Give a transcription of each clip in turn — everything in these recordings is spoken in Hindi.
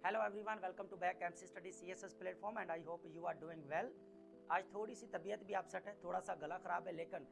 Hello everyone, welcome to back MC study CSS platform and I hope you are doing well. आज थोड़ी सी तबीयत भी अपसेट है, थोड़ा सा गला ख़राब है, लेकिन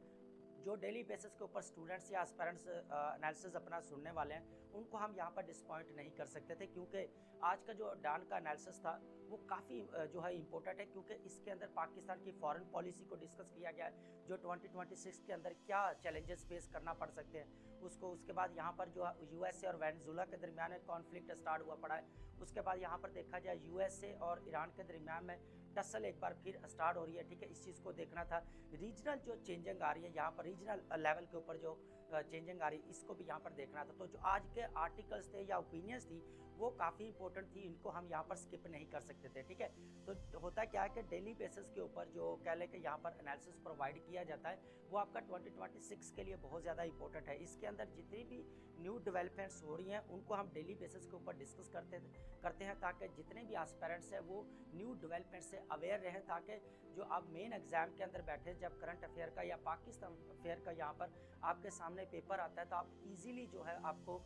जो डेली बेसिस के ऊपर स्टूडेंट्स या एस्पिरेंट्स एनालिसिस अपना सुनने वाले हैं उनको हम यहाँ पर डिसपॉइंट नहीं कर सकते थे, क्योंकि आज का जो डान का एनालिसिस था वो काफ़ी जो है इम्पोर्टेंट है, क्योंकि इसके अंदर पाकिस्तान की फॉरेन पॉलिसी को डिस्कस किया गया है, जो 2026 के अंदर क्या चैलेंजेस फेस करना पड़ सकते हैं उसको। उसके बाद यहाँ पर जो यूएसए और वेनेजुला के दरमियान एक कॉन्फ्लिक्ट स्टार्ट हुआ पड़ा है। उसके बाद यहाँ पर देखा जाए यूएसए और ईरान के दरमियान में टसल एक बार फिर स्टार्ट हो रही है, ठीक है। इस चीज़ को देखना था। रीजनल जो चेंजिंग आ रही है यहाँ पर, रीजनल लेवल के ऊपर जो चेंजिंग आ रही है, इसको भी यहाँ पर देखना था। तो जो आज के आर्टिकल्स थे या ओपिनियंस थी वो काफ़ी इंपॉर्टेंट थी, इनको हम यहाँ पर स्किप नहीं कर सकते थे, ठीक है। तो होता क्या है कि डेली बेसिस के ऊपर जो कह लें कि यहाँ पर एनालिसिस प्रोवाइड किया जाता है वो आपका 2026 के लिए बहुत ज़्यादा इंपॉर्टेंट है। इसके अंदर जितनी भी न्यू डेवलपमेंट्स हो रही हैं उनको हम डेली बेसिस के ऊपर डिस्कस करते हैं, ताकि जितने भी एस्पिरेंट्स हैं वो न्यू डेवलपमेंट से अवेयर रहें, ताकि जो आप मेन एग्जाम के अंदर बैठे जब करंट अफेयर का या पाकिस्तान अफेयर का यहाँ पर आपके सामने पेपर आता है तो आप इजीली जो है आपको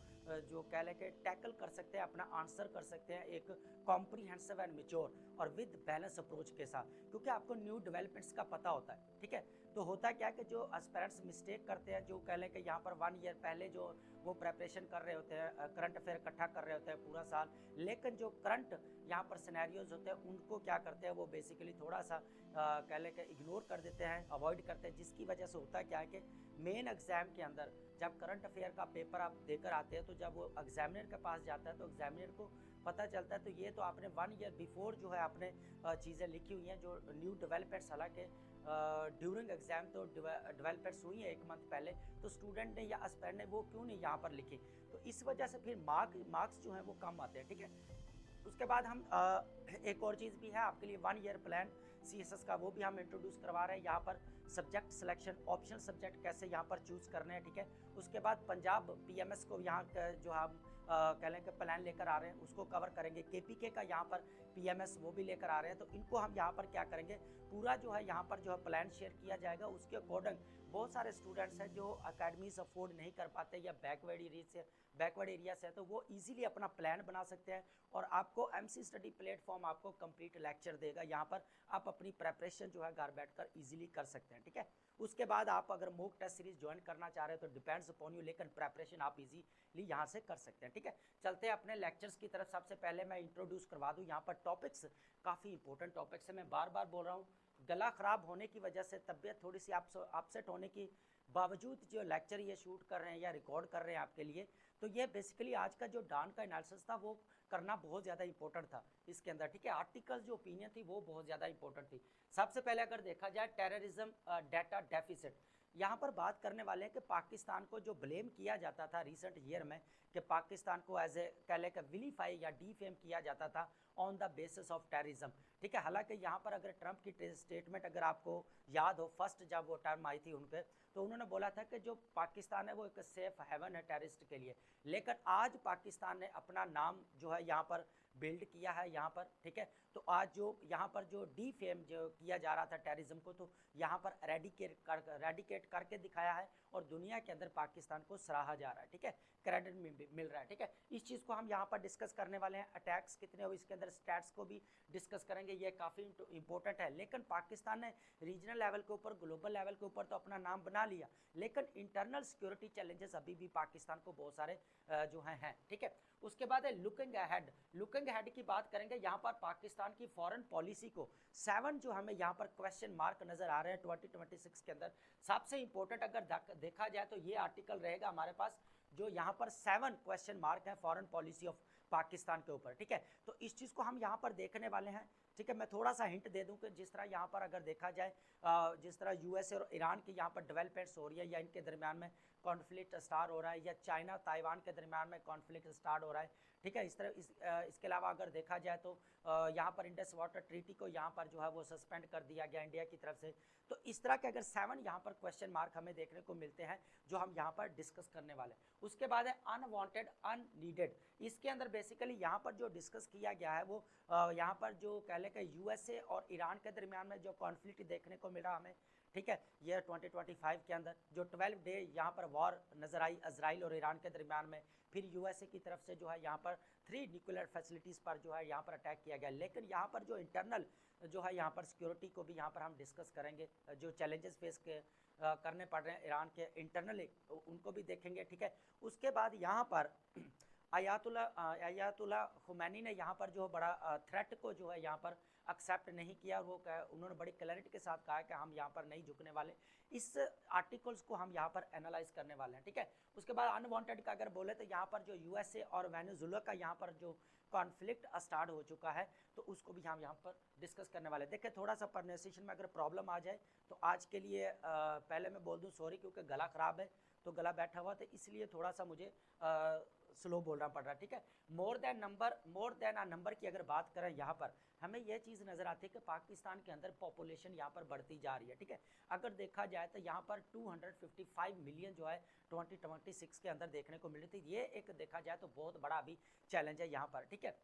जो कह लें कि टैकल कर सकते हैं, अपना आंसर कर सकते हैं एक कॉम्प्रीहेंसिव एंड मेच्योर और विद बैलेंस अप्रोच के साथ, क्योंकि आपको न्यू डेवलपमेंट्स का पता होता है, ठीक है। तो होता क्या है कि जो एस्पिरेंट्स मिस्टेक करते हैं, जो कह लें कि यहाँ पर 1 ईयर पहले जो वो प्रेपरेशन कर रहे होते हैं, करंट अफेयर इकट्ठा कर रहे होते हैं पूरा साल, लेकिन जो करंट यहाँ पर सिनेरियोज होते हैं उनको क्या करते हैं वो बेसिकली थोड़ा सा कह लें कि इग्नोर कर देते हैं, अवॉइड करते हैं, जिसकी वजह से होता क्या है कि मेन एग्जाम के अंदर जब करंट अफेयर का पेपर आप देकर आते हैं तो जब वो एग्जामिनर के पास जाता है तो एग्जामिनर को पता चलता है तो ये तो आपने 1 ईयर बिफोर जो है आपने चीज़ें लिखी हुई हैं, जो न्यू डेवलपमेंट्स, हालांकि ड्यूरिंग एग्जाम तो डेवलपमेंट्स हुई हैं 1 मंथ पहले, तो स्टूडेंट ने या एस्पिरेंट ने वो क्यों नहीं यहाँ पर लिखी, तो इस वजह से फिर मार्क्स जो है वो कम आते हैं, ठीक है। उसके बाद हम एक और चीज़ भी है आपके लिए 1 ईयर प्लान सीएसएस का, वो भी हम इंट्रोड्यूस करवा रहे हैं यहाँ पर। सब्जेक्ट सिलेक्शन, ऑप्शनल सब्जेक्ट कैसे यहाँ पर चूज़ करने हैं, ठीक है। उसके बाद पंजाब पीएमएस को यहाँ जो हम कह लें कि प्लान लेकर आ रहे हैं उसको कवर करेंगे। केपीके का यहाँ पर पीएमएस वो भी लेकर आ रहे हैं, तो इनको हम यहाँ पर क्या करेंगे, पूरा जो है यहाँ पर जो है प्लान शेयर किया जाएगा। उसके अकॉर्डिंग बहुत सारे स्टूडेंट्स हैं जो अकेडमीज अफोर्ड नहीं कर पाते या बैकवर्ड एरिया से है, तो वो इजीली अपना प्लान बना सकते हैं और आपको एमसी स्टडी प्लेटफॉर्म आपको कंप्लीट लेक्चर देगा। यहाँ पर आप अपनी प्रेपरेशन जो है घर बैठकर इजीली कर सकते हैं, ठीक है। उसके बाद आप अगर मॉक टेस्ट सीरीज ज्वाइन करना चाह रहे हैं तो डिपेंड्स अपॉन यू, लेकिन प्रेपरेशन आप इजीली यहाँ से कर सकते हैं, ठीक है। चलते हैं अपने लेक्चर्स की तरफ। सबसे पहले मैं इंट्रोड्यूस करवा दूँ यहाँ पर टॉपिक्स, काफ़ी इंपॉर्टेंट टॉपिक्स है। मैं बार बार बोल रहा हूँ, गला ख़राब होने की वजह से, तबीयत थोड़ी सी अपसेट होने की बावजूद जो लेक्चर ये शूट कर रहे हैं या रिकॉर्ड कर रहे हैं आपके लिए, तो ये बेसिकली आज का जो डान का एनालिसिस था वो करना बहुत ज़्यादा इंपॉर्टेंट था इसके अंदर, ठीक है। आर्टिकल्स जो ओपिनियन थी वो बहुत ज़्यादा इंपॉर्टेंट थी। सबसे पहले अगर देखा जाए टेररिज्म डाटा डेफिसिट, यहाँ पर बात करने वाले हैं कि पाकिस्तान को जो ब्लेम किया जाता था रिसेंट ईयर में कि पाकिस्तान को एज ए कह लें कि विलीफाई या डीफेम किया जाता था on the basis of terrorism, ठीक है। हालांकि यहाँ पर अगर ट्रंप की स्टेटमेंट अगर आपको याद हो, फर्स्ट जब वो टर्म आई थी उनके, तो उन्होंने बोला था कि जो पाकिस्तान है वो एक सेफ हेवन है टेररिस्ट के लिए, लेकिन आज पाकिस्तान ने अपना नाम जो है यहाँ पर बिल्ड किया है यहाँ पर, ठीक है। तो आज जो यहाँ पर जो डीफेम जो किया जा रहा था टेररिज्म को, तो यहाँ पर रेडिकेट करके दिखाया है और दुनिया के अंदर पाकिस्तान को सराहा जा रहा है, ठीक है, क्रेडिट मिल रहा है, ठीक है। इस चीज़ को हम यहाँ पर डिस्कस करने वाले हैं। अटैक्स कितने हो इसके अंदर स्टैट्स को भी डिस्कस करेंगे, ये काफ़ी इंपॉर्टेंट है। लेकिन पाकिस्तान ने रीजनल लेवल के ऊपर, ग्लोबल लेवल के ऊपर तो अपना नाम बना लिया, लेकिन इंटरनल सिक्योरिटी चैलेंजेस अभी भी पाकिस्तान को बहुत सारे जो हैं, ठीक है। उसके बाद है लुकिंग अहेड की बात करेंगे। यहाँ पर पाकिस्तान की फॉरेन पॉलिसी को 7 जो हमें यहाँ पर क्वेश्चन मार्क नज़र आ रहे हैं 2026 के अंदर। सबसे इंपॉर्टेंट अगर देखा जाए तो ये आर्टिकल रहेगा हमारे पास, जो यहाँ पर 7 क्वेश्चन मार्क है फॉरेन पॉलिसी ऑफ पाकिस्तान के ऊपर, ठीक है। तो इस चीज़ को हम यहाँ पर देखने वाले हैं, ठीक है। मैं थोड़ा सा हिंट दे दूं कि जिस तरह यहाँ पर अगर देखा जाए जिस तरह यूएसए और ईरान की यहाँ पर डेवलपमेंट्स हो रही है या इनके दरमियान में कॉन्फ्लिक्ट स्टार्ट हो रहा है, या चाइना ताइवान के दरमियान में कॉन्फ्लिक्ट स्टार्ट हो रहा है, ठीक है। इस तरह इसके अलावा अगर देखा जाए तो यहाँ पर इंडस वाटर ट्रीटी को यहाँ पर जो है वो सस्पेंड कर दिया गया इंडिया की तरफ से। तो इस तरह के अगर 7 यहाँ पर क्वेश्चन मार्क हमें देखने को मिलते हैं जो हम यहाँ पर डिस्कस करने वाले हैं। उसके बाद है अनवांटेड अननीडेड। इसके अंदर बेसिकली यहाँ पर जो डिस्कस किया गया है वो यहाँ पर जो कह लें कि यूएसए और ईरान के दरमियान में जो कॉन्फ्लिक्ट देखने को मिला हमें, ठीक है। ये 2025 के अंदर जो 12 डे यहाँ पर वॉर नजर आई इजराइल और ईरान के दरमियान में, फिर यूएसए की तरफ से जो है यहाँ पर 3 न्यूक्लियर फैसिलिटीज़ पर जो है यहाँ पर अटैक किया गया। लेकिन यहाँ पर जो इंटरनल जो है यहाँ पर सिक्योरिटी को भी यहाँ पर हम डिस्कस करेंगे, जो चैलेंजेस फेस के करने पड़ रहे हैं ईरान के इंटरनली, उनको भी देखेंगे, ठीक है। उसके बाद यहाँ पर आयतुल्ला खुमैनी ने यहाँ पर जो बड़ा थ्रेट को जो है यहाँ पर एक्सेप्ट नहीं किया। वो उन्होंने बड़ी क्लैरिटी के साथ कहा कि हम यहाँ पर नहीं झुकने वाले। इस आर्टिकल्स को हम यहाँ पर एनालाइज करने वाले हैं, ठीक है। उसके बाद अनवांटेड का अगर बोले तो यहाँ पर जो यूएसए और वेनेजुएला का यहाँ पर जो कॉन्फ्लिक्ट स्टार्ट हो चुका है, तो उसको भी हम यहाँ पर डिस्कस करने वाले हैं। देखिए थोड़ा सा प्रोनाउंसिएशन में अगर प्रॉब्लम आ जाए तो आज के लिए पहले मैं बोल दूँ सॉरी, क्योंकि गला ख़राब है तो गला बैठा हुआ, तो इसलिए थोड़ा सा मुझे स्लो बोलना पड़ रहा है, ठीक है। मोर देन अ नंबर की अगर बात करें यहाँ पर हमें यह चीज़ नज़र आती है कि पाकिस्तान के अंदर पॉपुलेशन यहाँ पर बढ़ती जा रही है, ठीक है। अगर देखा जाए तो यहाँ पर 255 मिलियन जो है 2026 के अंदर देखने को मिल रही थी। ये एक देखा जाए तो बहुत बड़ा अभी चैलेंज है यहाँ पर, ठीक है।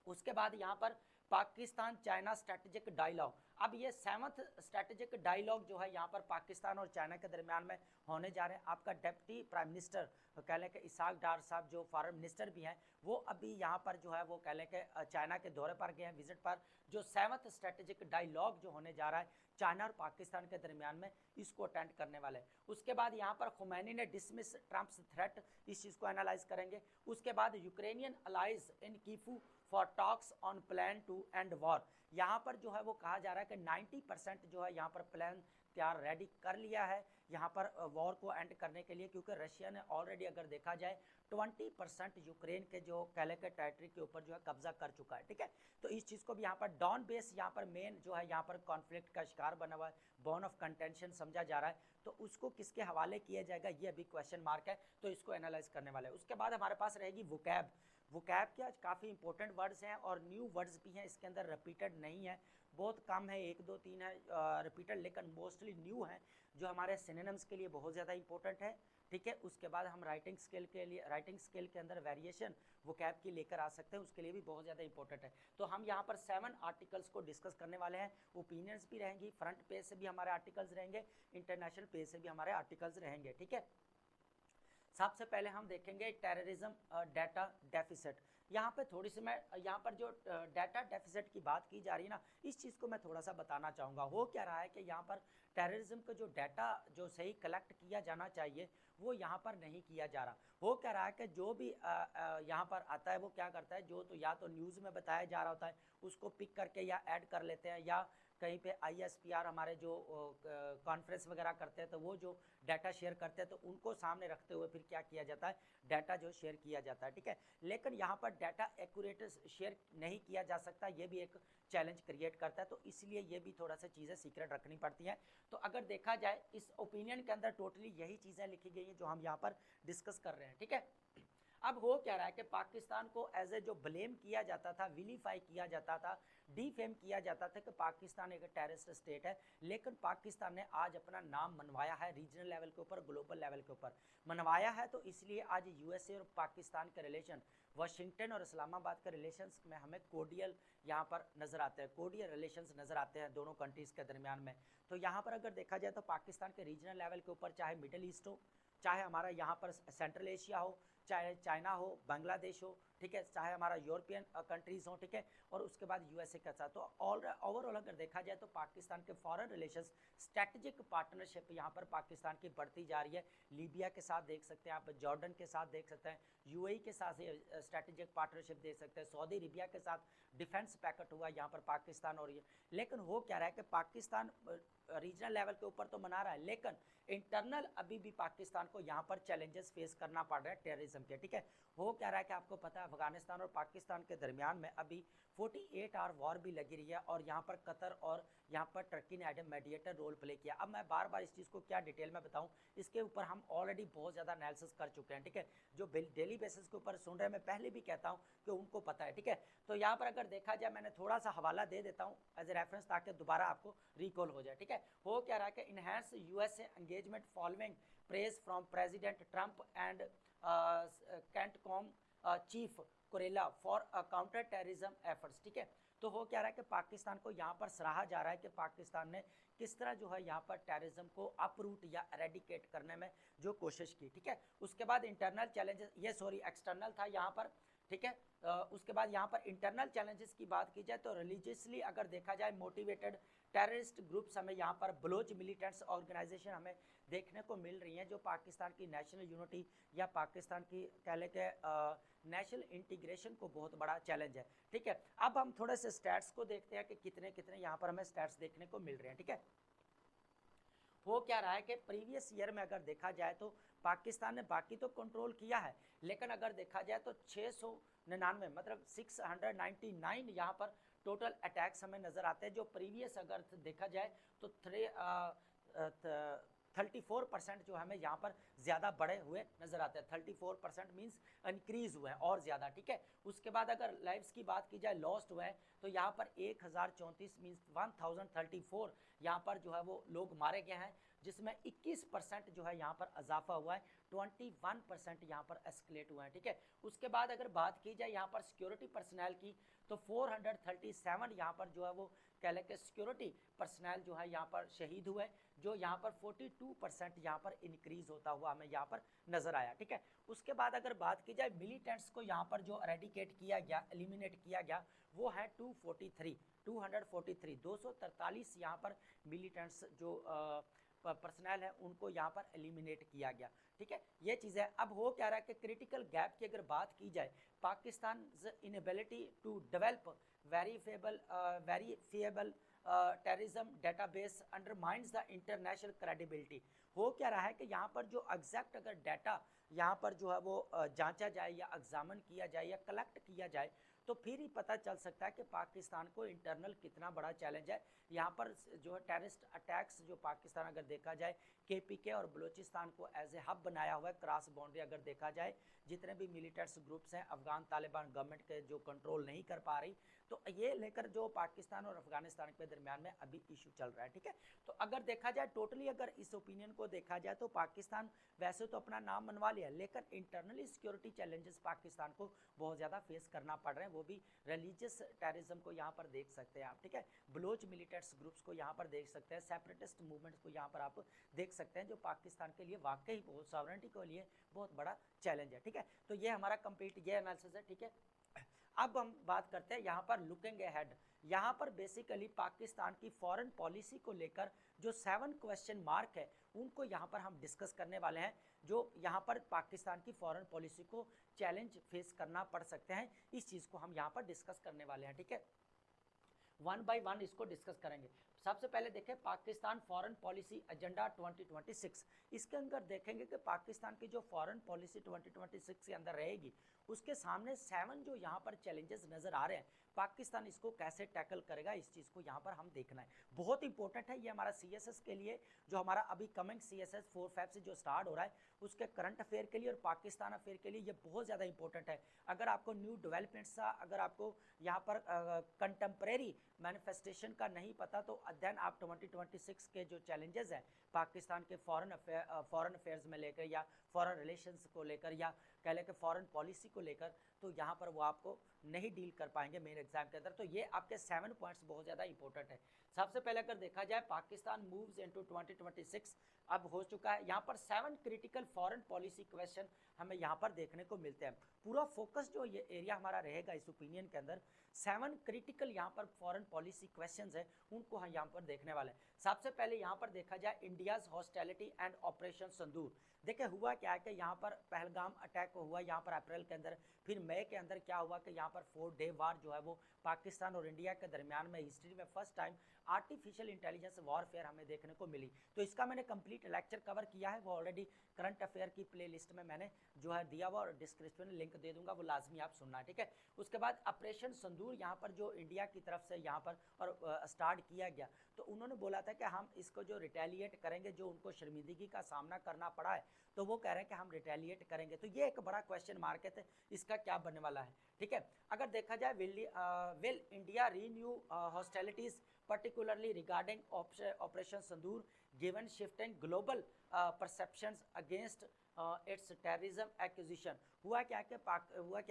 उसके बाद यहाँ पर पाकिस्तान चाइना स्ट्रेटेजिक डायलॉग, अब ये 7th स्ट्रेटेजिक डायलॉग जो है यहाँ पर पाकिस्तान और चाइना के दरमियान में होने जा रहे हैं। आपका डिप्टी प्राइम मिनिस्टर कह लें कि इसाक डार साहब जो फॉरेन मिनिस्टर भी हैं, वो अभी यहाँ पर जो है वो कह लें कि चाइना के दौरे पर गए हैं, विजिट पर। जो 7th स्ट्रेटेजिक डायलॉग जो होने जा रहा है चाइना और पाकिस्तान के दरमियान में, इसको अटेंड करने वाले हैं। उसके बाद यहाँ पर खुमैनी ने डिसमिस ट्रम्प्स थ्रेट, इस चीज़ को एनालाइज करेंगे। उसके बाद Ukrainian allies in Kyiv for talks on plan to end war, यहाँ पर जो है वो कहा जा रहा है कि 90% जो है यहाँ पर प्लान तैयार रेडी कर लिया है यहाँ पर वॉर को एंड करने के लिए, क्योंकि रशिया ने ऑलरेडी अगर देखा जाए 20% यूक्रेन के जो कहले के टेरिटरी के ऊपर जो है कब्जा कर चुका है, ठीक है। तो इस चीज़ को भी यहाँ पर डॉन बेस यहाँ पर मेन जो है यहाँ पर कॉन्फ्लिक्ट का शिकार बना हुआ है, बोन ऑफ कंटेंशन समझा जा रहा है, तो उसको किसके हवाले किया जाएगा ये अभी क्वेश्चन मार्क है, तो इसको एनालाइज करने वाले हैं। उसके बाद हमारे पास रहेगी वोकैब। वोकैब के आज काफ़ी इंपॉर्टेंट वर्ड्स हैं और न्यू वर्ड्स भी हैं, इसके अंदर रिपीटेड नहीं है, बहुत कम है, 1 2 3 है रिपीटेड, लेकिन मोस्टली न्यू है जो हमारे सिनोनिम्स के लिए बहुत ज़्यादा इंपॉर्टेंट है, ठीक है। उसके बाद हम राइटिंग स्किल के लिए, राइटिंग स्किल के अंदर वेरिएशन वोकैब की लेकर आ सकते हैं, उसके लिए भी बहुत ज़्यादा इंपॉर्टेंट है। तो हम यहाँ पर 7 आर्टिकल्स को डिस्कस करने वाले हैं। ओपिनियंस भी रहेंगी, फ्रंट पेज से भी हमारे आर्टिकल्स रहेंगे, इंटरनेशनल पेज से भी हमारे आर्टिकल्स रहेंगे, ठीक है। सबसे पहले हम देखेंगे टेररिज्म डाटा डेफिसिट। यहाँ पे थोड़ी सी मैं यहाँ पर जो डाटा डेफिसिट की बात की जा रही है ना, इस चीज़ को मैं थोड़ा सा बताना चाहूँगा। हो क्या रहा है कि यहाँ पर टेररिज्म का जो डाटा जो सही कलेक्ट किया जाना चाहिए वो यहाँ पर नहीं किया जा रहा। हो क्या रहा है कि जो भी यहाँ पर आता है वो क्या करता है, जो तो या तो न्यूज़ में बताया जा रहा होता है उसको पिक करके या ऐड कर लेते हैं, या कहीं पे ISPR हमारे जो कॉन्फ्रेंस वगैरह करते हैं तो वो जो डाटा शेयर करते हैं तो उनको सामने रखते हुए फिर क्या किया जाता है, डाटा जो शेयर किया जाता है, ठीक है। लेकिन यहाँ पर डाटा एक्यूरेट शेयर नहीं किया जा सकता, ये भी एक चैलेंज क्रिएट करता है, तो इसलिए ये भी थोड़ा सा चीज़ें सीक्रेट रखनी पड़ती हैं। तो अगर देखा जाए इस ओपिनियन के अंदर टोटली यही चीज़ें लिखी गई हैं जो हम यहाँ पर डिस्कस कर रहे हैं, ठीक है। अब हो क्या रहा है कि पाकिस्तान को एज ए जो ब्लेम किया जाता था, विलीफाई किया जाता था, डीफेम किया जाता था कि पाकिस्तान एक टेररिस्ट स्टेट है, लेकिन पाकिस्तान ने आज अपना नाम मनवाया है रीजनल लेवल के ऊपर, ग्लोबल लेवल के ऊपर मनवाया है। तो इसलिए आज यूएसए और पाकिस्तान के रिलेशन, वाशिंगटन और इस्लामाबाद के रिलेशंस में हमें कोडियल यहाँ पर नज़र आते हैं, कोडियल रिलेशंस नज़र आते हैं दोनों कंट्रीज़ के दरमियान में। तो यहाँ पर अगर देखा जाए तो पाकिस्तान के रीजनल लेवल के ऊपर, चाहे मिडिल ईस्ट हो, चाहे हमारा यहाँ पर सेंट्रल एशिया हो, चाहे चाइना हो, बांग्लादेश हो, ठीक है, चाहे हमारा यूरोपियन कंट्रीज़ हो, ठीक है, और उसके बाद यूएसए का साथ, तो ओवरऑल अगर देखा जाए तो पाकिस्तान के फॉरेन रिलेशंस, स्ट्रेटजिक पार्टनरशिप यहाँ पर पाकिस्तान की बढ़ती जा रही है। लीबिया के साथ देख सकते हैं आप, जॉर्डन के साथ देख सकते हैं, यूएई के साथ स्ट्रेटजिक पार्टनरशिप देख सकते हैं, सऊदी अरेबिया के साथ डिफेंस पैकेट हुआ यहाँ पर पाकिस्तान और ये। लेकिन हो क्या रहा है कि पाकिस्तान रीजनल लेवल के ऊपर तो मना रहा है, लेकिन इंटरनल अभी भी पाकिस्तान को यहाँ पर चैलेंजेस फेस करना पड़ रहा है टेररिज्म के, ठीक है। हो क्या रहा है कि आपको पता है अफगानिस्तान और पाकिस्तान के दरमियान में अभी 48 आवर वॉर भी लगी रही है, और यहाँ पर कतर और यहाँ पर टर्की ने as a mediator role play किया। अब मैं बार बार इस चीज़ को क्या डिटेल में बताऊँ, इसके ऊपर हम ऑलरेडी बहुत ज़्यादा एनालिसिस कर चुके हैं, ठीक है। जो डेली बेसिस के ऊपर सुन रहे हैं, मैं पहले भी कहता हूँ कि उनको पता है, ठीक है। तो यहाँ पर अगर देखा जाए, मैंने थोड़ा सा हवाला दे देता हूँ एज ए रेफरेंस ताकि दोबारा आपको रिकॉल हो जाए, ठीक है। हो क्या रहा है कि enhance USA engagement following praise from president Trump and CENTCOM chief Kurilla for counter terrorism efforts, ठीक है। तो हो क्या रहा है कि पाकिस्तान को यहाँ पर सराहा जा रहा है कि पाकिस्तान ने किस तरह जो है यहाँ पर टेररिज्म को अपरूट या एरेडिकेट करने में जो कोशिश की, ठीक है। उसके बाद इंटरनल चैलेंजेस, ये सॉरी एक्सटर्नल था यहाँ पर, ठीक है। उसके बाद यहाँ पर इंटरनल चैलेंजेस की बात की जाए तो रिलीजियसली अगर देखा जाए मोटिवेटेड टेररिस्ट ग्रुप्स हमें यहाँ पर बलोच मिलिटेंट्स ऑर्गेनाइजेशन हमें देखने को मिल रही हैं जो पाकिस्तान की नेशनल यूनिटी या पाकिस्तान की कह ले के नेशनल इंटीग्रेशन को बहुत बड़ा चैलेंज है, ठीक है। अब हम थोड़े से स्टैट्स को देखते हैं कि कितने कितने यहाँ पर हमें स्टैट्स देखने को मिल रहे हैं, ठीक है। हो क्या रहा है कि प्रीवियस ईयर में अगर देखा जाए तो पाकिस्तान ने बाकी तो कंट्रोल किया है, लेकिन अगर देखा जाए तो 699 मतलब 699 यहाँ पर टोटल अटैक्स हमें नज़र आते हैं, जो प्रीवियस अगर देखा जाए तो 34% जो हमें यहाँ पर ज़्यादा बड़े हुए नज़र आते हैं। 34% मीन्स इंक्रीज़ हुए हैं और ज़्यादा, ठीक है। उसके बाद अगर लाइव्स की बात की जाए लॉस्ट हुए हैं तो यहाँ पर 1034 मीन्स 1034 यहाँ पर जो है वो लोग मारे गए हैं, जिसमें 21% जो है यहाँ पर इजाफा हुआ है, 21% यहाँ पर एस्केलेट हुआ है, ठीक है। उसके बाद अगर बात की जाए यहाँ पर सिक्योरिटी पर्सनल की तो 437 यहाँ पर जो है वो कह लें कि सिक्योरिटी पर्सनल जो है यहाँ पर शहीद हुए, जो यहाँ पर 42% यहाँ पर इंक्रीज होता हुआ हमें यहाँ पर नजर आया, ठीक है। उसके बाद अगर बात की जाए मिलिटेंट्स को यहाँ पर जो एरेडिकेट किया गया, एलिमिनेट किया गया, वो है 243 यहाँ पर मिलिटेंट्स जो पर्सनल है उनको यहाँ पर एलिमिनेट किया गया, ठीक है। ये चीज़ है। अब हो क्या रहा है कि क्रिटिकल गैप की अगर बात की जाए, Pakistan inability to develop verifiable terrorism database undermines the international credibility. हो क्या रहा है कि यहाँ पर जो एग्जैक्ट अगर डाटा यहाँ पर जो है वो जांचा जाए या एग्जामिन किया जाए या कलेक्ट किया जाए तो फिर ही पता चल सकता है कि पाकिस्तान को इंटरनल कितना बड़ा चैलेंज है। यहाँ पर जो है टेररिस्ट अटैक्स जो पाकिस्तान अगर देखा जाए केपीके और बलूचिस्तान को एज ए हब बनाया हुआ है, क्रॉस बाउंड्री अगर देखा जाए जितने भी मिलिटेंट्स ग्रुप्स हैं अफगान तालिबान गवर्नमेंट के जो कंट्रोल नहीं कर पा रही, तो ये लेकर जो पाकिस्तान और अफगानिस्तान के दरमियान में अभी इशू चल रहा है, ठीक है। तो अगर देखा जाए टोटली अगर इस ओपिनियन को देखा जाए तो पाकिस्तान वैसे तो अपना नाम मनवा लिया, लेकिन इंटरनली सिक्योरिटी चैलेंजेस पाकिस्तान को बहुत ज़्यादा फेस करना पड़ रहे हैं, वो भी रिलीजियस टेररिज्म को यहाँ पर देख सकते हैं आप, ठीक है। बलोच मिलिटेंट्स ग्रुप्स को यहाँ पर देख सकते हैं, सेपरेटिस्ट मूवमेंट्स को यहाँ पर आप देख सकते हैं, जो पाकिस्तान के लिए वाकई बहुत सॉवरेनिटी के लिए बहुत बड़ा चैलेंज है, ठीक है। तो ये हमारा कंप्लीट ये एनालिसिस है, ठीक है। अब हम बात करते हैं यहाँ पर लुकिंग अहेड। यहाँ पर बेसिकली पाकिस्तान की फॉरेन पॉलिसी को लेकर जो 7 क्वेश्चन मार्क है उनको यहाँ पर हम डिस्कस करने वाले हैं, जो यहाँ पर पाकिस्तान की फॉरेन पॉलिसी को चैलेंज फेस करना पड़ सकते हैं। इस चीज़ को हम यहाँ पर डिस्कस करने वाले हैं, ठीक है। वन बाय वन इसको डिस्कस करेंगे। सबसे पहले देखें पाकिस्तान फॉरेन पॉलिसी एजेंडा 2026। इसके अंदर देखेंगे कि पाकिस्तान की जो फॉरेन पॉलिसी 2026 के अंदर रहेगी उसके सामने 7 जो यहाँ पर चैलेंजेस नज़र आ रहे हैं, पाकिस्तान इसको कैसे टैकल करेगा, इस चीज़ को यहाँ पर हम देखना है। बहुत इंपॉर्टेंट है ये हमारा CSS के लिए, जो हमारा अभी कमिंग CSS 4-5 से जो स्टार्ट हो रहा है उसके करंट अफेयर के लिए और पाकिस्तान अफेयर के लिए ये बहुत ज़्यादा इंपॉर्टेंट है। अगर आपको न्यू डेवलपमेंट्स का, अगर आपको यहाँ पर कंटेम्प्रेरी मैनिफेस्टेशन का नहीं पता तो अध्ययन आप 2026 के जो चैलेंजेस हैं पाकिस्तान के फॉरेन अफेयर्स में लेकर या फॉरेन रिलेशंस को लेकर या कह लें कि फॉरेन पॉलिसी को लेकर, तो यहाँ पर वो आपको नहीं डील कर पाएंगे मेन एग्जाम के अंदर। तो ये आपके 7 पॉइंट्स बहुत ज़्यादा इंपॉर्टेंट है। सबसे पहले अगर देखा जाए पाकिस्तान मूव्स इनटू 2026 अब हो चुका है, यहाँ पर 7 क्रिटिकल फॉरेन पॉलिसी क्वेश्चन हमें यहाँ पर देखने को मिलते हैं। पूरा फोकस जो ये एरिया हमारा रहेगा इस ओपिनियन के अंदर 7 क्रिटिकल यहाँ पर फॉरेन पॉलिसी क्वेश्चंस है उनको हम यहाँ पर देखने वाले हैं। सबसे पहले यहाँ पर देखा जाए इंडियाज हॉस्टिलिटी एंड ऑपरेशन संदूर। देखिए हुआ क्या है कि यहाँ पर पहलगाम अटैक हुआ यहाँ पर अप्रैल के अंदर, फिर मई के अंदर क्या हुआ कि यहाँ पर 4 डे वार जो है वो पाकिस्तान और इंडिया के दरमियान में हिस्ट्री में first time artificial intelligence warfare हमें देखने को मिली। तो इसका मैंने कंप्लीट लेक्चर कवर किया है, वो ऑलरेडी करंट अफेयर की प्लेलिस्ट में मैंने जो है दिया हुआ और डिस्क्रिप्शन में लिंक दे दूंगा, वो लाजमी आप सुनना, ठीक है। उसके बाद ऑपरेशन संदूर यहाँ पर जो इंडिया की तरफ से यहाँ पर और स्टार्ट किया गया, तो उन्होंने बोला था कि हम इसको जो रिटेलिएट करेंगे, जो उनको शर्मिंदगी का सामना करना पड़ा है तो वो कह रहे हैं कि हम रिटेलिएट करेंगे। तो ये एक बड़ा क्वेश्चन मार्क है, इसका क्या बनने वाला है, ठीक है। अगर देखा जाए will India renew hostilities particularly regarding operation संदूर given shifting global perceptions against it's terrorism accusation. हुआ क्या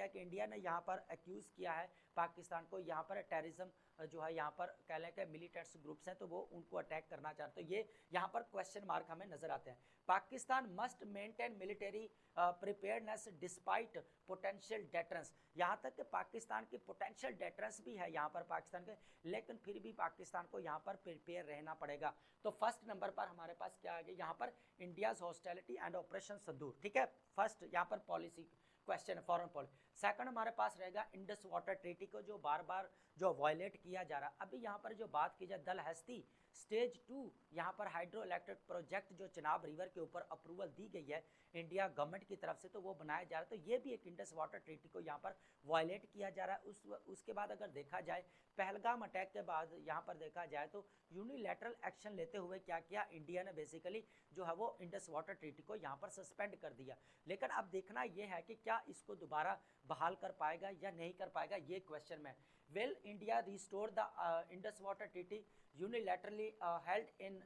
कि इंडिया ने यहाँ पर एक्यूज़ किया है पाकिस्तान को, यहाँ पर टेररिज्म जो है यहाँ पर कह लें कि मिलिटेंट्स ग्रुप्स हैं तो वो उनको अटैक करना चाहते हैं। तो ये यहाँ पर क्वेश्चन मार्क हमें नजर आते हैं। Pakistan must maintain military preparedness despite potential deterrence. यहाँ तक कि पाकिस्तान की पोटेंशियल डेटरेंस भी है यहाँ पर पाकिस्तान के, लेकिन फिर भी पाकिस्तान को यहाँ पर प्रिपेयर रहना पड़ेगा। तो फर्स्ट नंबर पर हमारे पास क्या आ गया यहाँ पर, इंडियाज हॉस्टिलिटी एंड ऑपरेशन सिंदूर। ठीक है, फर्स्ट यहाँ पर policy question, foreign policy. Second हमारे पास रहेगा इंडस वाटर ट्रीटी को जो बार बार जो वायलेट किया जा रहा है। अभी यहाँ पर जो बात की जाए दल हस्ती स्टेज 2 यहाँ पर हाइड्रो इलेक्ट्रिक प्रोजेक्ट जो चिनाब रिवर के ऊपर अप्रूवल दी गई है इंडिया गवर्नमेंट की तरफ से, तो वो बनाया जा रहा है। तो ये भी एक इंडस वाटर ट्रीटी को यहाँ पर वायलेट किया जा रहा है। उसके बाद अगर देखा जाए पहलगाम अटैक के बाद यहाँ पर देखा जाए तो यूनिलैटरल एक्शन लेते हुए क्या किया इंडिया ने, बेसिकली जो है वो इंडस वाटर ट्रीटी को यहाँ पर सस्पेंड कर दिया। लेकिन अब देखना ये है कि क्या इसको दोबारा बहाल कर पाएगा या नहीं कर पाएगा, ये क्वेश्चन में। Will India restore the Indus water treaty unilaterally held in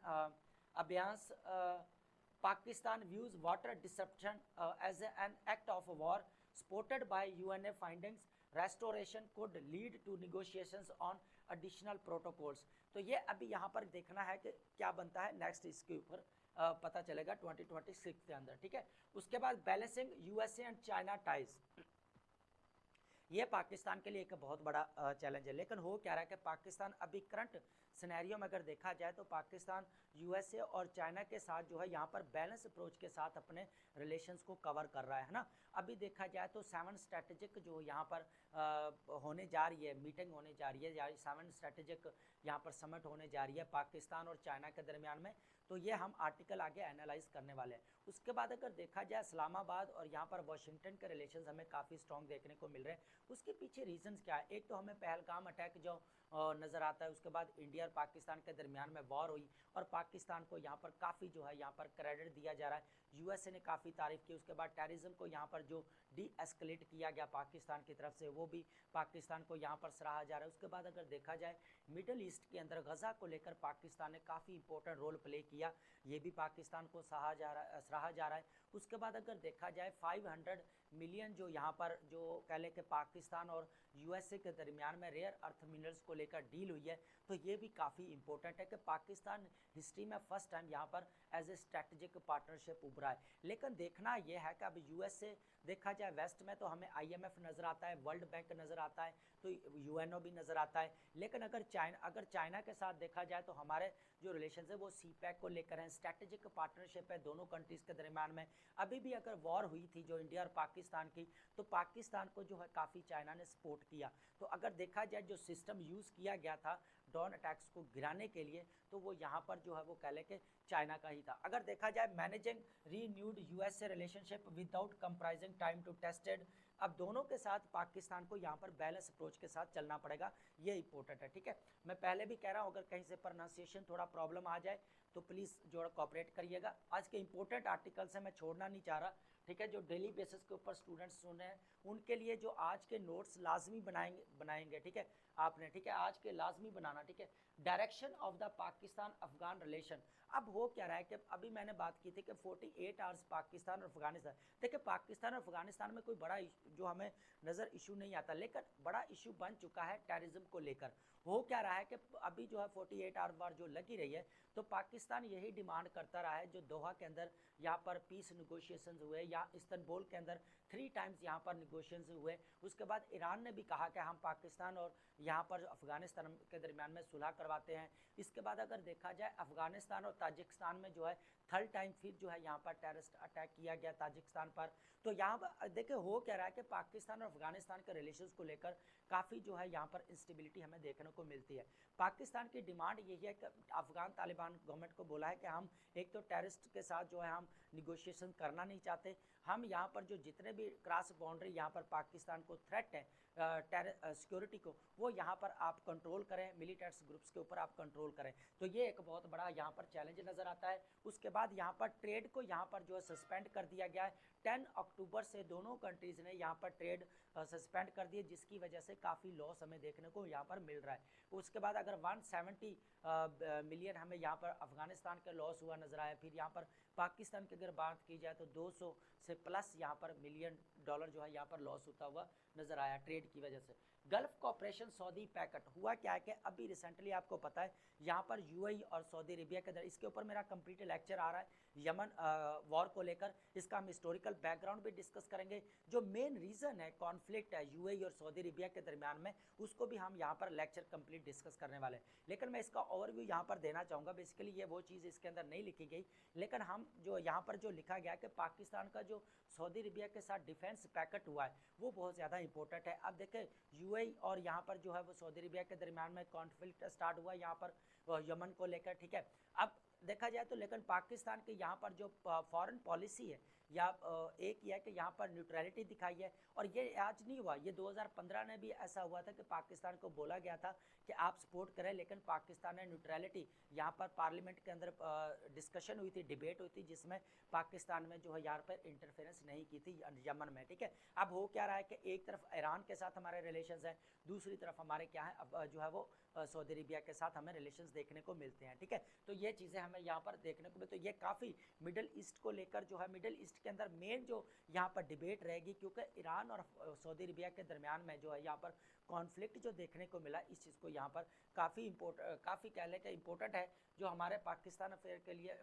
abeyance Pakistan views water disruption as an act of war supported by UNA findings. Restoration could lead to negotiations on additional protocols. तो ये अभी यहाँ पर देखना है कि क्या बनता है नेक्स्ट, इसके ऊपर पता चलेगा 2026 के अंदर। ठीक है, उसके बाद balancing USA and China ties, ये पाकिस्तान के लिए एक बहुत बड़ा चैलेंज है। लेकिन हो क्या रहा है कि पाकिस्तान अभी करंट सिनेरियो में अगर देखा जाए तो पाकिस्तान यूएसए और चाइना के साथ जो है यहाँ पर बैलेंस अप्रोच के साथ अपने रिलेशंस को कवर कर रहा है ना। अभी देखा जाए तो 7 स्ट्रेटेजिक जो यहाँ पर होने जा रही है, मीटिंग होने जा रही है, या 7 स्ट्रेटेजिक यहाँ पर समिट होने जा रही है पाकिस्तान और चाइना के दरमियान में। तो ये हम आर्टिकल आगे एनालाइज करने वाले हैं। उसके बाद अगर देखा जाए इस्लामाबाद और यहाँ पर वाशिंगटन के रिलेशंस हमें काफ़ी स्ट्रॉन्ग देखने को मिल रहे हैं। उसके पीछे रीजंस क्या है, एक तो हमें पहलगाम अटैक जो नज़र आता है, उसके बाद इंडिया और पाकिस्तान के दरमियान में वॉर हुई और पाकिस्तान को यहाँ पर काफ़ी जो है यहाँ पर क्रेडिट दिया जा रहा है, यूएसए ने काफ़ी तारीफ की। उसके बाद टेररिज्म को यहाँ पर जो डी एस्केलेट किया गया पाकिस्तान की तरफ से, वो भी पाकिस्तान को यहाँ पर सराहा जा रहा है। उसके बाद अगर देखा जाए मिडल ईस्ट के अंदर गज़ा को लेकर पाकिस्तान ने काफ़ी इंपॉर्टेंट रोल प्ले किया, ये भी पाकिस्तान को सराहा जा रहा है। उसके बाद अगर देखा जाए 500 मिलियन जो यहाँ पर जो कह लें कि पाकिस्तान और यूएसए के दरमियान में रेयर अर्थ मिनरल्स को लेकर डील हुई है, तो ये भी काफ़ी इंपॉर्टेंट है कि पाकिस्तान हिस्ट्री में फर्स्ट टाइम यहाँ पर एज ए स्ट्रेटजिक पार्टनरशिप उभरा है। लेकिन देखना यह है कि अब यूएसए देखा जाए वेस्ट में तो हमें आईएमएफ नज़र आता है, वर्ल्ड बैंक नज़र आता है, तो यूएनओ भी नज़र आता है। लेकिन अगर चाइना के साथ देखा जाए तो हमारे जो रिलेशन है वो सीपैक को लेकर हैं, स्ट्रेटेजिक पार्टनरशिप है दोनों कंट्रीज़ के दरमियान में। अभी भी अगर वॉर हुई थी जो इंडिया और पाकिस्तान की, तो पाकिस्तान को जो है काफ़ी चाइना ने सपोर्ट किया। तो अगर देखा जाए जो सिस्टम यूज़ किया गया था ड्रोन अटैक्स को गिराने के लिए, तो वो यहाँ पर जो है वो कह लें कि चाइना का ही था। अगर देखा जाए managing renewed USA relationship without compromising time to tested, अब दोनों के साथ पाकिस्तान को यहाँ पर बैलेंस अप्रोच के साथ चलना पड़ेगा, ये इंपॉर्टेंट है। ठीक है, मैं पहले भी कह रहा हूँ अगर कहीं से प्रोनाउंसिएशन थोड़ा प्रॉब्लम आ जाए तो प्लीज़ जो कॉपरेट करिएगा। आज के इंपॉर्टेंट आर्टिकल से मैं छोड़ना नहीं चाह रहा। ठीक है, जो डेली बेसिस के ऊपर स्टूडेंट्स सुन रहे हैं उनके लिए जो आज के नोट्स लाजमी बनाएंगे। ठीक है, आपने, ठीक है, आज के लाजमी बनाना। ठीक है, direction of the Pakistan Afghan relation. अब हो क्या रहा है कि अभी मैंने बात की थी कि 48 आवर्स पाकिस्तान और अफगानिस्तान, देखिए पाकिस्तान और अफगानिस्तान में कोई बड़ा जो हमें नज़र इशू नहीं आता, लेकिन बड़ा इशू बन चुका है टेररिज्म को लेकर। हो क्या रहा है कि अभी जो है 48 आवर वार जो लगी रही है, तो पाकिस्तान यही डिमांड करता रहा है, जो दोहा के अंदर यहाँ पर पीस निगोशिएशंस हुए या इस्तांबुल के अंदर 3 टाइम्स यहाँ पर निगोशिएशंस हुए। उसके बाद ईरान ने भी कहा कि हम पाकिस्तान और यहाँ पर अफगानिस्तान के दरमियान में सुलह करवाते हैं। इसके बाद अगर देखा जाए अफगानिस्तान और ताजिकिस्तान में जो है 3rd टाइम फिर जो है यहाँ पर टेररिस्ट अटैक किया गया ताजिकिस्तान पर। तो यहाँ पर देखिए हो क्या रहा है कि पाकिस्तान और अफगानिस्तान के रिलेशंस को लेकर काफ़ी जो है यहाँ पर इंस्टेबिलिटी हमें देखने को मिलती है। पाकिस्तान की डिमांड यही है कि अफगान तालिबान गवर्नमेंट को बोला है कि हम एक तो टेररिस्ट के साथ जो है हम निगोशिएशन करना नहीं चाहते, हम यहाँ पर जो जितने भी क्रॉस बाउंड्री यहाँ पर पाकिस्तान को थ्रेट है सिक्योरिटी को, वो यहाँ पर आप कंट्रोल करें, मिलिटेंट्स ग्रुप्स के ऊपर आप कंट्रोल करें। तो ये एक बहुत बड़ा यहाँ पर चैलेंज नज़र आता है। उसके बाद यहाँ पर ट्रेड को यहाँ पर जो है सस्पेंड कर दिया गया है। 10 अक्टूबर से दोनों कंट्रीज़ ने यहाँ पर ट्रेड सस्पेंड कर दिए, जिसकी वजह से काफ़ी लॉस हमें देखने को यहाँ पर मिल रहा है। उसके बाद अगर 170 मिलियन हमें यहाँ पर अफगानिस्तान का लॉस हुआ नजर आया। फिर यहाँ पर पाकिस्तान की अगर बात की जाए तो 200 से प्लस यहाँ पर मिलियन डॉलर जो है यहाँ पर लॉस होता हुआ नजर आया ट्रेड की वजह से। गल्फ कॉपरेशन सऊदी पैकेट हुआ क्या है कि अभी रिसेंटली आपको पता है यहाँ पर यूएई और सऊदी अरेबिया के अंदर, इसके ऊपर मेरा कंप्लीट लेक्चर आ रहा है यमन वॉर को लेकर, इसका हम हिस्टोरिकल बैकग्राउंड भी डिस्कस करेंगे। जो मेन रीज़न है कॉन्फ्लिक्ट है यूएई और सऊदी अरेबिया के दरमियान में, उसको भी हम यहाँ पर लेक्चर कंप्लीट डिस्कस करने वाले हैं। लेकिन मैं इसका ओवरव्यू यहाँ पर देना चाहूँगा। बेसिकली ये वो चीज़ इसके अंदर नहीं लिखी गई, लेकिन हम जो यहाँ पर जो लिखा गया कि पाकिस्तान का जो सऊदी अरेबिया के साथ डिफेंस पैकेट हुआ है वो बहुत ज़्यादा इंपॉर्टेंट है। अब देखें यूएई और यहाँ पर जो है वो सऊदी अरेबिया के दरमियान में कॉन्फ्लिक्ट स्टार्ट हुआ यहाँ पर यमन को लेकर, ठीक है। अब देखा जाए तो लेकिन पाकिस्तान के यहाँ पर जो फॉरेन पॉलिसी है या एक ये है कि यहाँ पर न्यूट्रलिटी दिखाई है। और ये आज नहीं हुआ, ये 2015 में भी ऐसा हुआ था कि पाकिस्तान को बोला गया था कि आप सपोर्ट करें, लेकिन पाकिस्तान ने न्यूट्रलिटी यहाँ पर पार्लियामेंट के अंदर डिस्कशन हुई थी, डिबेट हुई थी, जिसमें पाकिस्तान में जो है यहाँ पर इंटरफेरेंस नहीं की थी यमन में, ठीक है। अब हो क्या रहा है कि एक तरफ ईरान के साथ हमारे रिलेशंस हैं, दूसरी तरफ हमारे क्या है अब जो है वो सऊदी अरेबिया के साथ हमें रिलेशंस देखने को मिलते हैं, ठीक है। तो ये चीज़ें हमें यहाँ पर देखने को मिलती है। तो ये काफ़ी मिडिल ईस्ट को लेकर जो है, मिडिल ईस्ट के अंदर मेन जो यहाँ पर डिबेट रहेगी, क्योंकि ईरान और सऊदी अरेबिया के दरमियान में जो है यहाँ पर कॉन्फ्लिक्ट जो देखने को मिला, इस चीज़ को यहाँ पर काफ़ी कह लें कि इम्पोर्टेंट है, जो हमारे पाकिस्तान अफेयर के लिए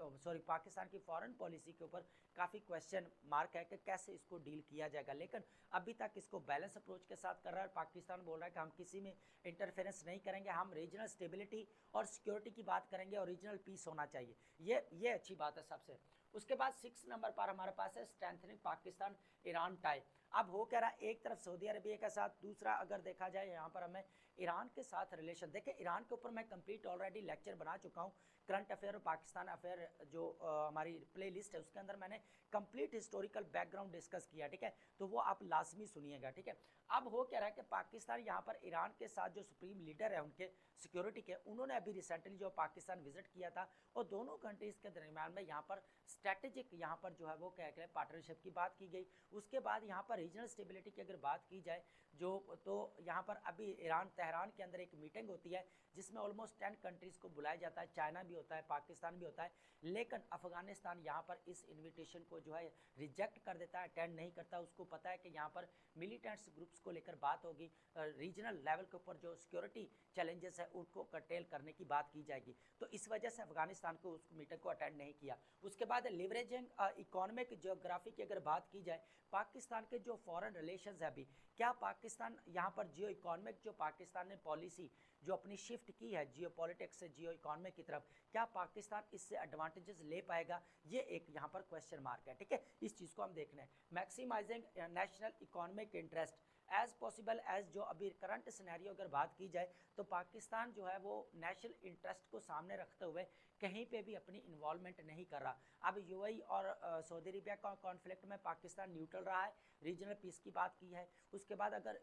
पाकिस्तान की फॉरेन पॉलिसी के ऊपर काफ़ी क्वेश्चन मार्क है कि कैसे इसको डील किया जाएगा। लेकिन अभी तक इसको बैलेंस अप्रोच के साथ कर रहा है। पाकिस्तान बोल रहा है कि हम किसी में इंटरफेरेंस नहीं करेंगे, हम रीजनल स्टेबिलिटी और सिक्योरिटी की बात करेंगे और रीजनल पीस होना चाहिए। ये अच्छी बात है सबसे। उसके बाद 6 नंबर पर हमारे पास है स्ट्रेंथनिंग पाकिस्तान ईरान टाई। अब हो क्या रहा है, एक तरफ सऊदी अरबिया के साथ, दूसरा अगर देखा जाए यहाँ पर हमें ईरान के साथ रिलेशन। देखिए ईरान के ऊपर मैं कंप्लीट ऑलरेडी लेक्चर बना चुका हूँ, करंट अफेयर और पाकिस्तान अफेयर जो हमारी प्ले लिस्ट है उसके अंदर मैंने कंप्लीट हिस्टोरिकल बैकग्राउंड डिस्कस किया, ठीक है। तो वो आप लाजमी सुनिएगा, ठीक है। अब हो क्या रहा है कि पाकिस्तान यहाँ पर ईरान के साथ जो सुप्रीम लीडर है उनके सिक्योरिटी के, उन्होंने अभी रिसेंटली जो पाकिस्तान विजिट किया था, और दोनों कंट्रीज़ के दरमियान में यहाँ पर स्ट्रेटेजिक यहाँ पर जो है वो क्या कहते हैं पार्टनरशिप की बात की गई। उसके बाद यहाँ पर रीजनल स्टेबिलिटी की अगर बात की जाए तो यहाँ पर अभी ईरान तेहरान के अंदर एक मीटिंग होती है जिसमें ऑलमोस्ट 10 कंट्रीज़ को बुलाया जाता है, चाइना भी होता है, पाकिस्तान भी होता है, लेकिन अफगानिस्तान यहाँ पर इस इन्विटेशन को जो है रिजेक्ट कर देता है, अटेंड नहीं करता। उसको पता है कि यहाँ पर मिलिटेंट्स ग्रुप्स को लेकर बात होगी, रीजनल लेवल के ऊपर जो सिक्योरिटी चैलेंजेस है उनको कर्टेल करने की बात की जाएगी। तो इस वजह से अफगानिस्तान को उस मीटिंग को अटेंड नहीं किया। उसके बाद लिवरेजिंग इकोनॉमिक ज्योग्राफी की अगर बात की जाए, पाकिस्तान के जो फॉरेन रिलेशंस है अभी, क्या पाकिस्तान यहाँ पर जियो इकोनॉमिक जो पाकिस्तान ने पॉलिसी जो अपनी शिफ्ट की है जियो पॉलिटिक्स से जियो इकोनॉमिक की तरफ, क्या पाकिस्तान इससे एडवांटेजेस ले पाएगा, ये एक यहाँ पर क्वेश्चन मार्क है, ठीक है। इस चीज़ को हम देखना है। Maximising national economic interest as possible as, जो अभी करंट सिनेरियो अगर बात की जाए तो पाकिस्तान जो है वो नेशनल इंटरेस्ट को सामने रखते हुए कहीं पे भी अपनी इन्वॉल्वमेंट नहीं कर रहा। अब यूएई और सऊदी अरेबिया का कॉन्फ्लिक्ट में पाकिस्तान न्यूट्रल रहा है, रीजनल पीस की बात की है। उसके बाद अगर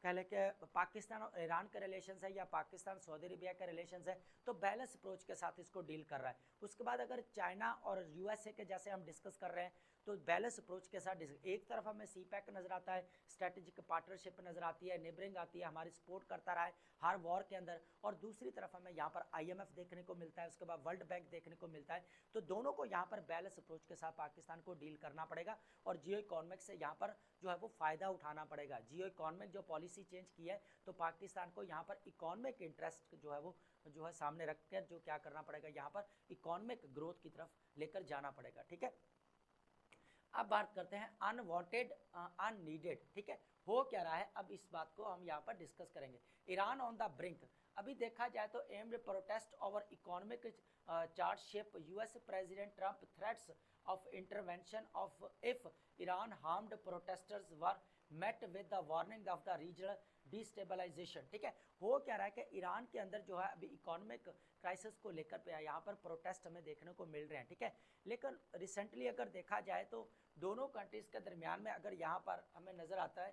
कह लें कि पाकिस्तान और ईरान के रिलेशंस है या पाकिस्तान सऊदी अरेबिया के रिलेशंस है, तो बैलेंस अप्रोच के साथ इसको डील कर रहा है। उसके बाद अगर चाइना और यूएसए के जैसे हम डिस्कस कर रहे हैं तो बैलेंस अप्रोच के साथ एक तरफ हमें सी पैक नज़र आता है, स्ट्रेटेजिक पार्टनरशिप नज़र आती है, नेबरिंग आती है, हमारी सपोर्ट करता रहा है हर वॉर के अंदर, और दूसरी तरफ हमें यहाँ पर IMF देखने को मिलता है, उसके बाद वर्ल्ड बैंक देखने को मिलता है। तो दोनों को यहाँ पर बैलेंस अप्रोच के साथ पाकिस्तान को डील करना पड़ेगा, और जियो इकोनॉमिक से यहाँ पर जो है वो फ़ायदा उठाना पड़ेगा। जियो इकोनॉमिक जो पॉलिसी चेंज की है, तो पाकिस्तान को यहाँ पर इकोनॉमिक इंटरेस्ट जो है वो जो है सामने रख कर जो क्या करना पड़ेगा, यहाँ पर इकोनॉमिक ग्रोथ की तरफ लेकर जाना पड़ेगा, ठीक है। अब बात करते हैं अनवांटेड अननीडेड, ठीक है। हो क्या रहा है, अब इस बात को हम यहाँ पर डिस्कस करेंगे। ईरान ऑन द ब्रिंक, अभी देखा जाए तो amid protest over economic hardship, US president Trump threats of intervention of if Iran harmed protesters were met with the warning of the regional destabilisation, ठीक है। हो क्या रहा है कि ईरान के अंदर जो है अभी इकोनॉमिक क्राइसिस को लेकर पे यहाँ पर प्रोटेस्ट हमें देखने को मिल रहे हैं, ठीक है। लेकिन रिसेंटली अगर देखा जाए तो दोनों कंट्रीज़ के दरमियान में अगर यहाँ पर हमें नज़र आता है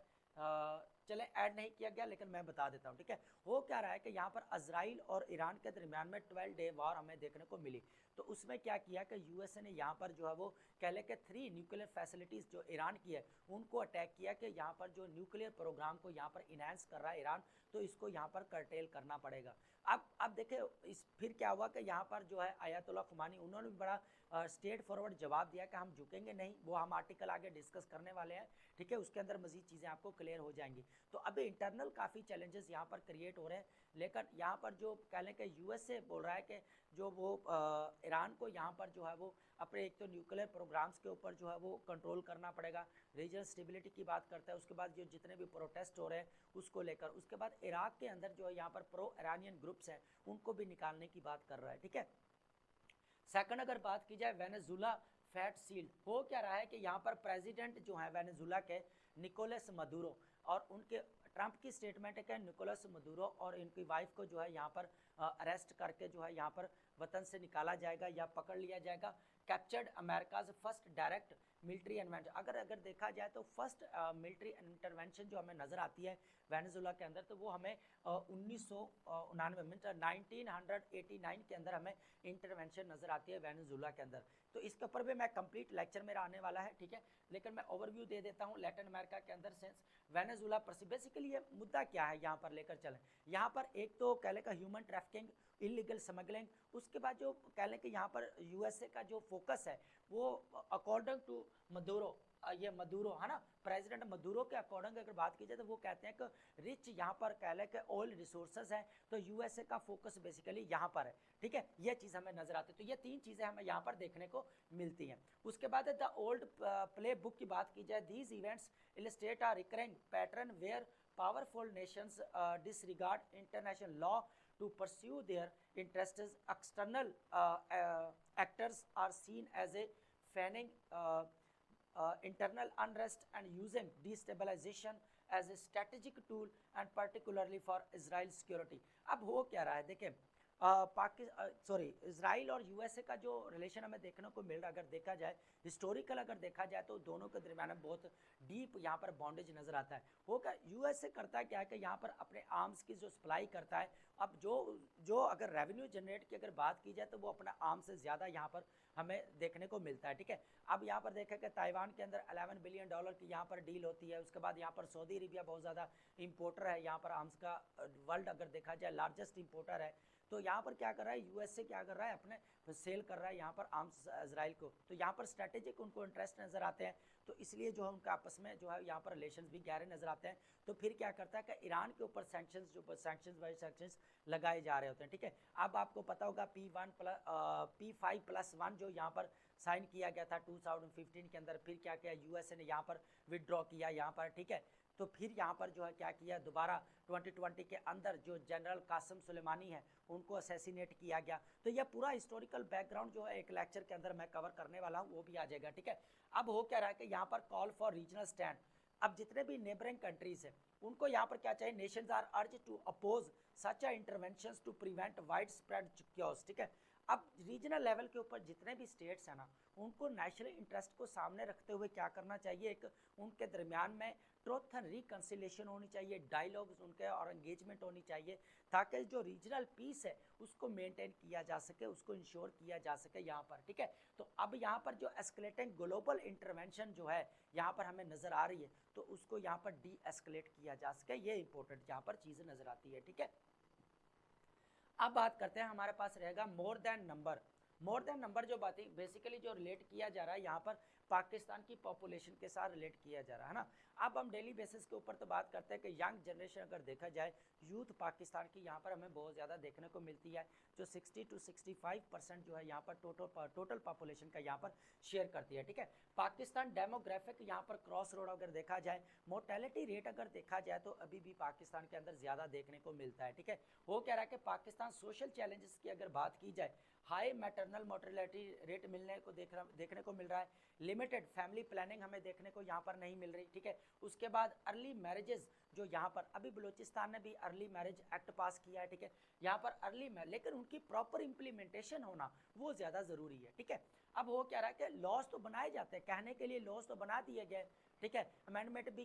चले ऐड नहीं किया गया, लेकिन मैं बता देता हूँ, ठीक है। हो क्या रहा है कि यहाँ पर इजराइल और ईरान के दरमियान में 12 डे वॉर हमें देखने को मिली। तो उसमें क्या किया कि यूएसए ने यहाँ पर जो है वो कह ले कि 3 न्यूक्लियर फैसिलिटीज़ जो ईरान की है उनको अटैक किया कि यहाँ पर जो न्यूक्लियर प्रोग्राम को यहाँ पर इनहेंस कर रहा है ईरान, तो इसको यहाँ पर कर्टेल करना पड़ेगा। अब देखें इस फिर क्या हुआ कि यहाँ पर जो है आयतुल्लाह खुमानी उन्होंने भी बड़ा स्ट्रेट फॉरवर्ड जवाब दिया कि हम झुकेंगे नहीं। वो हम आर्टिकल आगे डिस्कस करने वाले हैं, ठीक है, उसके अंदर मजीद चीज़ें आपको क्लियर हो जाएंगी। तो अभी इंटरनल काफ़ी चैलेंजेस यहाँ पर क्रिएट हो रहे हैं, लेकिन यहाँ पर जो कह लें कि यूएसए बोल रहा है कि जो वो ईरान को यहाँ पर जो है वो अपने एक तो न्यूक्लियर प्रोग्राम्स के ऊपर जो है वो कंट्रोल करना पड़ेगा, रीजनल स्टेबिलिटी की बात करता है। उसके बाद जो जितने भी प्रोटेस्ट हो रहे हैं उसको लेकर, उसके बाद इराक के अंदर जो है यहाँ पर प्रो ईरानियन ग्रुप्स हैं उनको भी निकालने की बात कर रहा है, ठीक है। सेकंड अगर बात की जाए वेनेजुला फैट सील्ड, हो क्या रहा है कि यहाँ पर प्रेसिडेंट जो है वेनेजुला के निकोलस मदुरो, और उनके ट्रंप की स्टेटमेंट है कि निकोलस मदुरो और इनकी वाइफ को जो है यहाँ पर अरेस्ट करके जो है यहाँ पर वतन से निकाला जाएगा या पकड़ लिया जाएगा। Captured America's first direct military invention, अगर देखा जाए तो फर्स्ट मिलिट्री इंटरवेंशन जो हमें नज़र आती है वेनेजुला के अंदर, तो वो हमें 1999 में 1989 के अंदर हमें इंटरवेंशन नज़र आती है वेनेजुला के अंदर। तो इसके ऊपर भी मैं कंप्लीट लेक्चर मेरा आने वाला है, ठीक है, लेकिन मैं ओवरव्यू दे देता हूँ लैटिन अमेरिका के अंदर सेंस वेनेजुला पर। बेसिकली ये मुद्दा क्या है यहाँ पर लेकर चलें। यहाँ पर एक तो कह लें का ह्यूमन ट्रैफिकिंग, इलीगल स्मगलिंग, उसके बाद जो कह लें कि यहाँ पर यूएसए का जो फोकस है वो अकॉर्डिंग टू मदुरो, ये मदुरो है ना, प्रेसिडेंट मदुरो के अकॉर्डिंग अगर बात की जाए तो वो कहते हैं कि रिच यहाँ पर कह लें कि ऑयल रिसोर्सेज हैं, तो यूएसए का फोकस बेसिकली यहाँ पर है, ठीक है। ये चीज़ हमें नजर आती है, तो ये 3 चीज़ें हमें यहाँ पर देखने को मिलती हैं। उसके बाद द ओल्ड प्ले बुक की बात की जाए, these events illustrate are recurring pattern where powerful nations disregard international law to pursue their interests. External actors are seen as a fanning internal unrest and using destabilization as a strategic tool and particularly for Israel security. अब हो क्या रहा है देखें, इसराइल और यूएसए का जो रिलेशन हमें देखने को मिल रहा है, अगर देखा जाए हिस्टोरिकल अगर देखा जाए तो दोनों के दरमियान में बहुत डीप यहाँ पर बॉन्डेज नज़र आता है। वो क्या यूएसए करता है क्या है कि यहाँ पर अपने आर्म्स की जो सप्लाई करता है, अब जो अगर रेवेन्यू जनरेट की अगर बात की जाए तो वो अपना आर्म से ज़्यादा यहाँ पर हमें देखने को मिलता है, ठीक है। अब यहाँ पर देखें कि ताइवान के अंदर $11 बिलियन की यहाँ पर डील होती है। उसके बाद यहाँ पर सऊदी अरेबिया बहुत ज़्यादा इंपोर्टर है यहाँ पर आर्म्स का, वर्ल्ड अगर देखा जाए लार्जेस्ट इंपोर्टर है। तो यहाँ पर क्या कर रहा है यूएसए, क्या कर रहा है अपने सेल कर रहा है यहाँ पर आर्म्स इजराइल को, तो यहाँ पर स्ट्रेटेजिक उनको इंटरेस्ट नज़र आते हैं, तो इसलिए जो है उनका आपस में जो है यहाँ पर रिलेशंस भी गहरे नज़र आते हैं। तो फिर क्या करता है कि ईरान के ऊपर सैंक्शंस जो सैंक्शंस वाइज सैंक्शंस लगाए जा रहे होते हैं, ठीक है। अब आपको पता होगा P5+1 जो यहाँ पर साइन किया गया था 2015 के अंदर, फिर क्या किया यूएसए ने यहाँ पर विदड्रॉ किया यहाँ पर, ठीक है। तो फिर यहाँ पर जो है क्या किया, दोबारा 2020 के अंदर जो जनरल कासिम सुलेमानी है उनको असैसिनेट किया गया। तो यह पूरा हिस्टोरिकल बैकग्राउंड जो है एक लेक्चर के अंदर मैं कवर करने वाला हूँ, वो भी आ जाएगा, ठीक है। अब हो क्या रहा है कि यहाँ पर कॉल फॉर रीजनल स्टैंड, अब जितने भी नेबरिंग कंट्रीज हैं उनको यहाँ पर क्या चाहिए, nations are urged to oppose such interventions to prevent wide spread chaos, ठीक है। अब रीजनल लेवल के ऊपर जितने भी स्टेट्स हैं ना, उनको नेशनल इंटरेस्ट को सामने रखते हुए क्या करना चाहिए, एक उनके दरमियान में ट्रुथ एंड रिकन्सिलेशन होनी चाहिए, डायलॉग्स उनके और एंगेजमेंट होनी चाहिए, ताकि जो रीजनल पीस है उसको मेंटेन किया जा सके, उसको इंश्योर किया जा सके यहाँ पर, ठीक है। तो अब यहाँ पर जो एस्केलेटिंग ग्लोबल इंटरवेंशन जो है यहाँ पर हमें नज़र आ रही है, तो उसको यहाँ पर डी एस्केलेट किया जा सके, ये इंपॉर्टेंट यहाँ पर चीज़ें नज़र आती है, ठीक है। अब बात करते हैं, हमारे पास रहेगा more than number. More than number जो बात है बेसिकली जो रिलेट किया जा रहा है यहाँ पर पाकिस्तान की पॉपुलेशन के साथ रिलेट किया जा रहा है ना। अब हम डेली बेसिस के ऊपर तो बात करते हैं कि यंग जनरेशन अगर देखा जाए, यूथ पाकिस्तान की यहाँ पर हमें बहुत ज़्यादा देखने को मिलती है, जो 60 to 65% जो है यहाँ पर टोटल पॉपुलेशन का यहाँ पर शेयर करती है, ठीक है। पाकिस्तान डेमोग्राफिक यहाँ पर क्रॉस रोड अगर देखा जाए, मोर्टेलिटी रेट अगर देखा जाए तो अभी भी पाकिस्तान के अंदर ज़्यादा देखने को मिलता है, ठीक है। वो कह रहा है कि पाकिस्तान सोशल चैलेंजेस की अगर बात की जाए, हाई मैटरनल मोर्टेलिटी रेट मिलने को देखने को मिल रहा है, लिमिटेड फैमिली प्लानिंग हमें देखने को यहाँ पर नहीं मिल रही, ठीक है। उसके बाद अर्ली मैरिजेस जो यहाँ पर अभी बलूचिस्तान ने भी अर्ली मैरिज एक्ट पास किया है, ठीक है। यहाँ पर अर्ली मैरिज, लेकिन उनकी प्रॉपर इम्प्लीमेंटेशन होना वो ज़्यादा ज़रूरी है, ठीक है। अब हो क्या रहा है कि लॉज तो बनाए जाते हैं, कहने के लिए लॉज तो बना दिए गए, ठीक है, अमेंडमेंट भी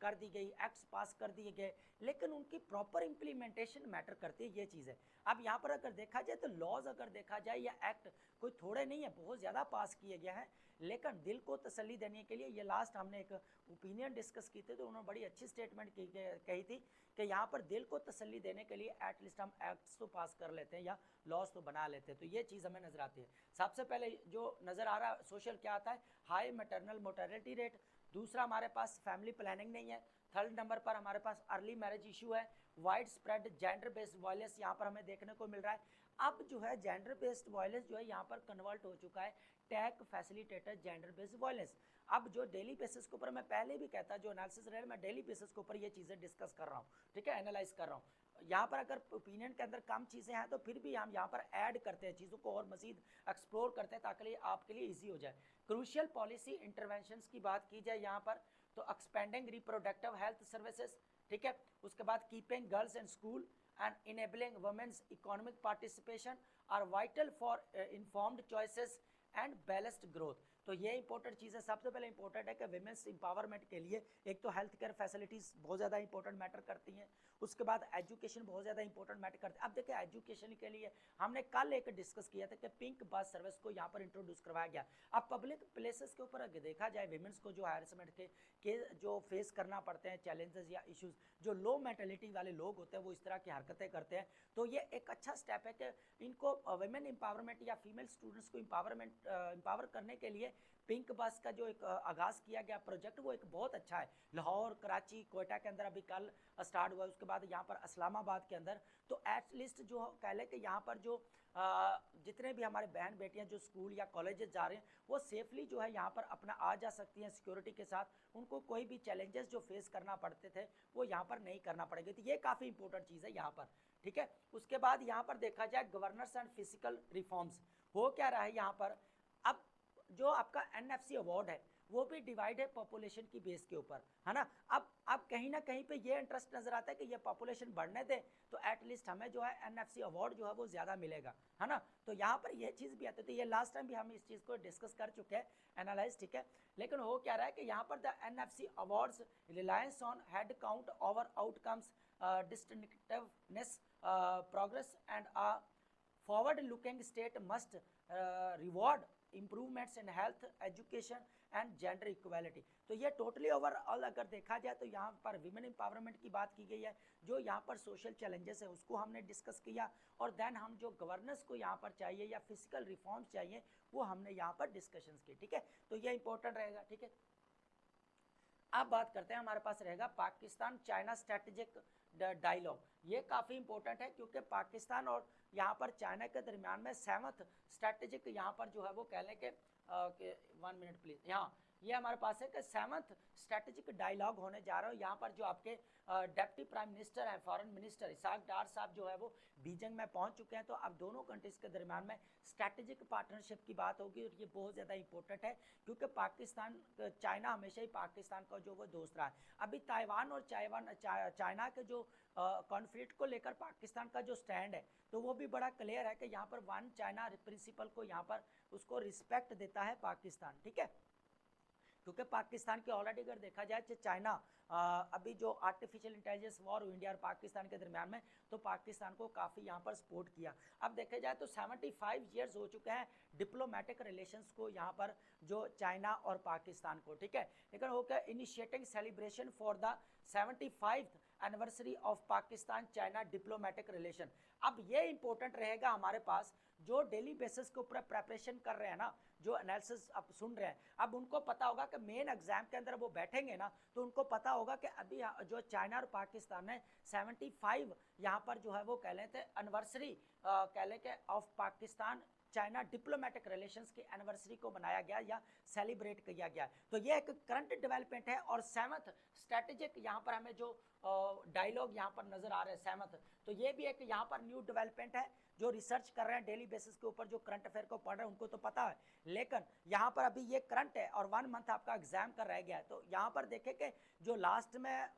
कर दी गई, एक्ट्स पास कर दिए गए, लेकिन उनकी प्रॉपर इम्प्लीमेंटेशन मैटर करती है, ये चीज़ है। अब यहाँ पर अगर देखा जाए तो लॉज अगर देखा जाए या एक्ट कोई थोड़े नहीं है, बहुत ज़्यादा पास किए गए हैं, लेकिन दिल को तसल्ली देने के लिए, ये लास्ट हमने एक ओपिनियन डिस्कस की थी तो उन्होंने बड़ी अच्छी स्टेटमेंट कही थी कि यहाँ पर दिल को तसल्ली देने के लिए एटलीस्ट हम एक्ट्स तो पास कर लेते हैं या लॉज तो बना लेते हैं। तो ये चीज़ हमें नज़र आती है। सबसे पहले जो नज़र आ रहा है सोशल क्या आता है, हाई मैटरनल मोर्टेलिटी रेट। दूसरा हमारे पास फैमिली प्लानिंग नहीं है। थर्ड नंबर पर हमारे पास अर्ली मैरिज इशू है। Wide spread gender based violence यहाँ पर हमें देखने को मिल रहा है। अब जो है जेंडर बेस्ड वायलेंस जो है यहाँ पर कन्वर्ट हो चुका है tag facilitator gender based violence. अब जो डेली बेसिस के ऊपर, मैं पहले भी कहता जो एनालिसिस रहे, मैं डेली बेसिस के ऊपर ये चीज़ें डिस्कस कर रहा हूँ, ठीक है, एनालाइज कर रहा हूँ। यहाँ पर अगर ओपिनियन के अंदर कम चीज़ें हैं तो फिर भी हम यहाँ पर ऐड करते हैं चीज़ों को और मज़ीद एक्सप्लोर करते हैं ताकि आपके लिए ईजी हो जाए। क्रूशियल पॉलिसी इंटरवेंशंस की बात की जाए यहाँ पर तो एक्सपेंडिंग रिप्रोडक्टिव हेल्थ सर्विसेज, ठीक है, उसके बाद keeping girls in school and enabling women's economic participation are vital for informed choices and balanced growth। तो ये इंपॉर्टेंट चीज़ है। सबसे पहले इंपॉर्टेंट है कि विमेंस इंपावरमेंट के लिए एक तो हेल्थ केयर फैसिलिटीज़ बहुत ज़्यादा इंपॉर्टेंट मैटर करती हैं, उसके बाद एजुकेशन बहुत ज़्यादा इंपॉर्टेंट मैटर करती है। अब देखिए एजुकेशन के लिए हमने कल एक डिस्कस किया था कि पिंक बस सर्विस को यहाँ पर इंट्रोड्यूस करवाया गया। अब पब्लिक प्लेसेस के ऊपर अगर देखा जाए विमेंस को जो हैरेसमेंट के जो फेस करना पड़ते हैं चैलेंजेस या इश्यूज़, जो लो मेंटेलिटी वाले लोग होते हैं वो इस तरह की हरकतें करते हैं, तो ये एक अच्छा स्टेप है कि इनको वुमेन एम्पावरमेंट या फीमेल स्टूडेंट्स को एम्पावर करने के लिए पिंक बस का जो एक आगाज़ किया गया प्रोजेक्ट वो एक बहुत अच्छा है। लाहौर, कराची, कोयटा के अंदर अभी कल स्टार्ट हुआ, उसके बाद यहाँ पर इस्लामाबाद के अंदर। तो एटलीस्ट जो कह लें कि यहाँ पर जो जितने भी हमारे बहन बेटियाँ जो स्कूल या कॉलेजेस जा रहे हैं वो सेफली जो है यहाँ पर अपना आ जा सकती हैं सिक्योरिटी के साथ, उनको कोई भी चैलेंजेस जो फेस करना पड़ते थे वो यहाँ पर नहीं करना पड़ेगा। तो ये काफ़ी इंपॉर्टेंट चीज़ है यहाँ पर, ठीक है। उसके बाद यहाँ पर देखा जाए गवर्नेंस एंड फिजिकल रिफॉर्म्स, हो क्या रहा है यहाँ पर, अब जो आपका एनएफसी अवार्ड है वो भी डिवाइड है पॉपुलेशन की बेस के ऊपर, है ना। अब कहीं ना कहीं पे ये इंटरेस्ट नजर आता है कि ये पॉपुलेशन बढ़ने दे तो एटलीस्ट हमें जो है एनएफसी अवार्ड जो है वो ज़्यादा मिलेगा, है ना। तो यहाँ पर ये चीज़ भी आती है। तो ये लास्ट टाइम भी हम इस चीज़ को डिस्कस कर चुके हैं, एनालाइज, ठीक है। लेकिन हो क्या रहा है कि यहाँ पर the NFC awards reliance on head count over outcomes, distinctiveness, progress and a forward looking state must reward improvements in health, education and gender equality. तो ये टोटली ओवरऑल अगर देखा जाए तो यहाँ पर विमेन एम्पावरमेंट की बात की गई है, जो यहाँ पर सोशल चैलेंजेस है उसको हमने डिस्कस किया, और देन हम जो गवर्नेंस को यहाँ पर चाहिए या फिजिकल रिफॉर्म्स चाहिए वो हमने यहाँ पर डिस्कशंस की, ठीक है। तो ये इंपॉर्टेंट रहेगा, ठीक है। अब बात करते हैं, हमारे पास रहेगा पाकिस्तान चाइना स्ट्रेटेजिक डायलॉग। ये काफ़ी इंपॉर्टेंट है क्योंकि पाकिस्तान और यहाँ पर चाइना के दरमियान में 7th स्ट्रेटेजिक यहाँ पर जो है वो कह लें कि 1 मिनट प्लीज, यहाँ ये हमारे पास है कि 7th स्ट्रेटेजिक डायलॉग होने जा रहा है। यहाँ पर जो आपके डिप्टी प्राइम मिनिस्टर हैं, फॉरेन मिनिस्टर इसाक डार साहब जो है वो बीजिंग में पहुँच चुके हैं। तो अब दोनों कंट्रीज़ के दरमियान में स्ट्रेटेजिक पार्टनरशिप की बात होगी, और ये बहुत ज़्यादा इंपॉर्टेंट है क्योंकि पाकिस्तान, चाइना हमेशा ही पाकिस्तान का जो वो दोस्त रहा है। अभी ताइवान और चाइना के जो कॉन्फ्लिक्ट को लेकर पाकिस्तान का जो स्टैंड है तो वो भी बड़ा क्लियर है कि यहाँ पर वन चाइना प्रिंसिपल को यहाँ पर उसको रिस्पेक्ट देता है पाकिस्तान, ठीक है। क्योंकि पाकिस्तान के ऑलरेडी अगर देखा जाए तो चाइना अभी जो आर्टिफिशियल इंटेलिजेंस वॉर हुई इंडिया और पाकिस्तान के दरमियान में, तो पाकिस्तान को काफ़ी यहाँ पर सपोर्ट किया। अब देखा जाए तो 75 ईयर्स हो चुके हैं डिप्लोमेटिक रिलेशंस को यहाँ पर जो चाइना और पाकिस्तान को, ठीक है। लेकिन हो क्या initiating celebration for the 75th anniversary of Pakistan China diplomatic relation. अब ये इंपॉर्टेंट रहेगा हमारे पास जो डेली बेसिस के ऊपर प्रेपरेशन कर रहे हैं ना, जो एनालिसिस आप सुन रहे हैं, अब उनको पता होगा कि मेन एग्जाम के अंदर वो बैठेंगे ना तो उनको पता होगा कि अभी जो चाइना और पाकिस्तान ने 75 यहाँ पर जो है वो कह लेते हैं एनिवर्सरी कह लें कि of Pakistan China diplomatic relations की एनिवर्सरी को बनाया गया या सेलिब्रेट किया गया। तो ये एक करंट डेवलपमेंट है। और 7th स्ट्रेटेजिक यहाँ पर हमें जो डायलॉग यहाँ पर नजर आ रहे हैं 7th, तो ये भी एक यहाँ पर न्यू डेवलपमेंट है जो रिसर्च कर रहे हैं डेली बेसिस के ऊपर, जो करंट अफेयर को पढ़ रहे हैं उनको तो पता है, लेकिन यहाँ पर अभी ये करंट है और 1 मंथ आपका एग्जाम का रह गया है। तो यहाँ पर देखें कि जो लास्ट में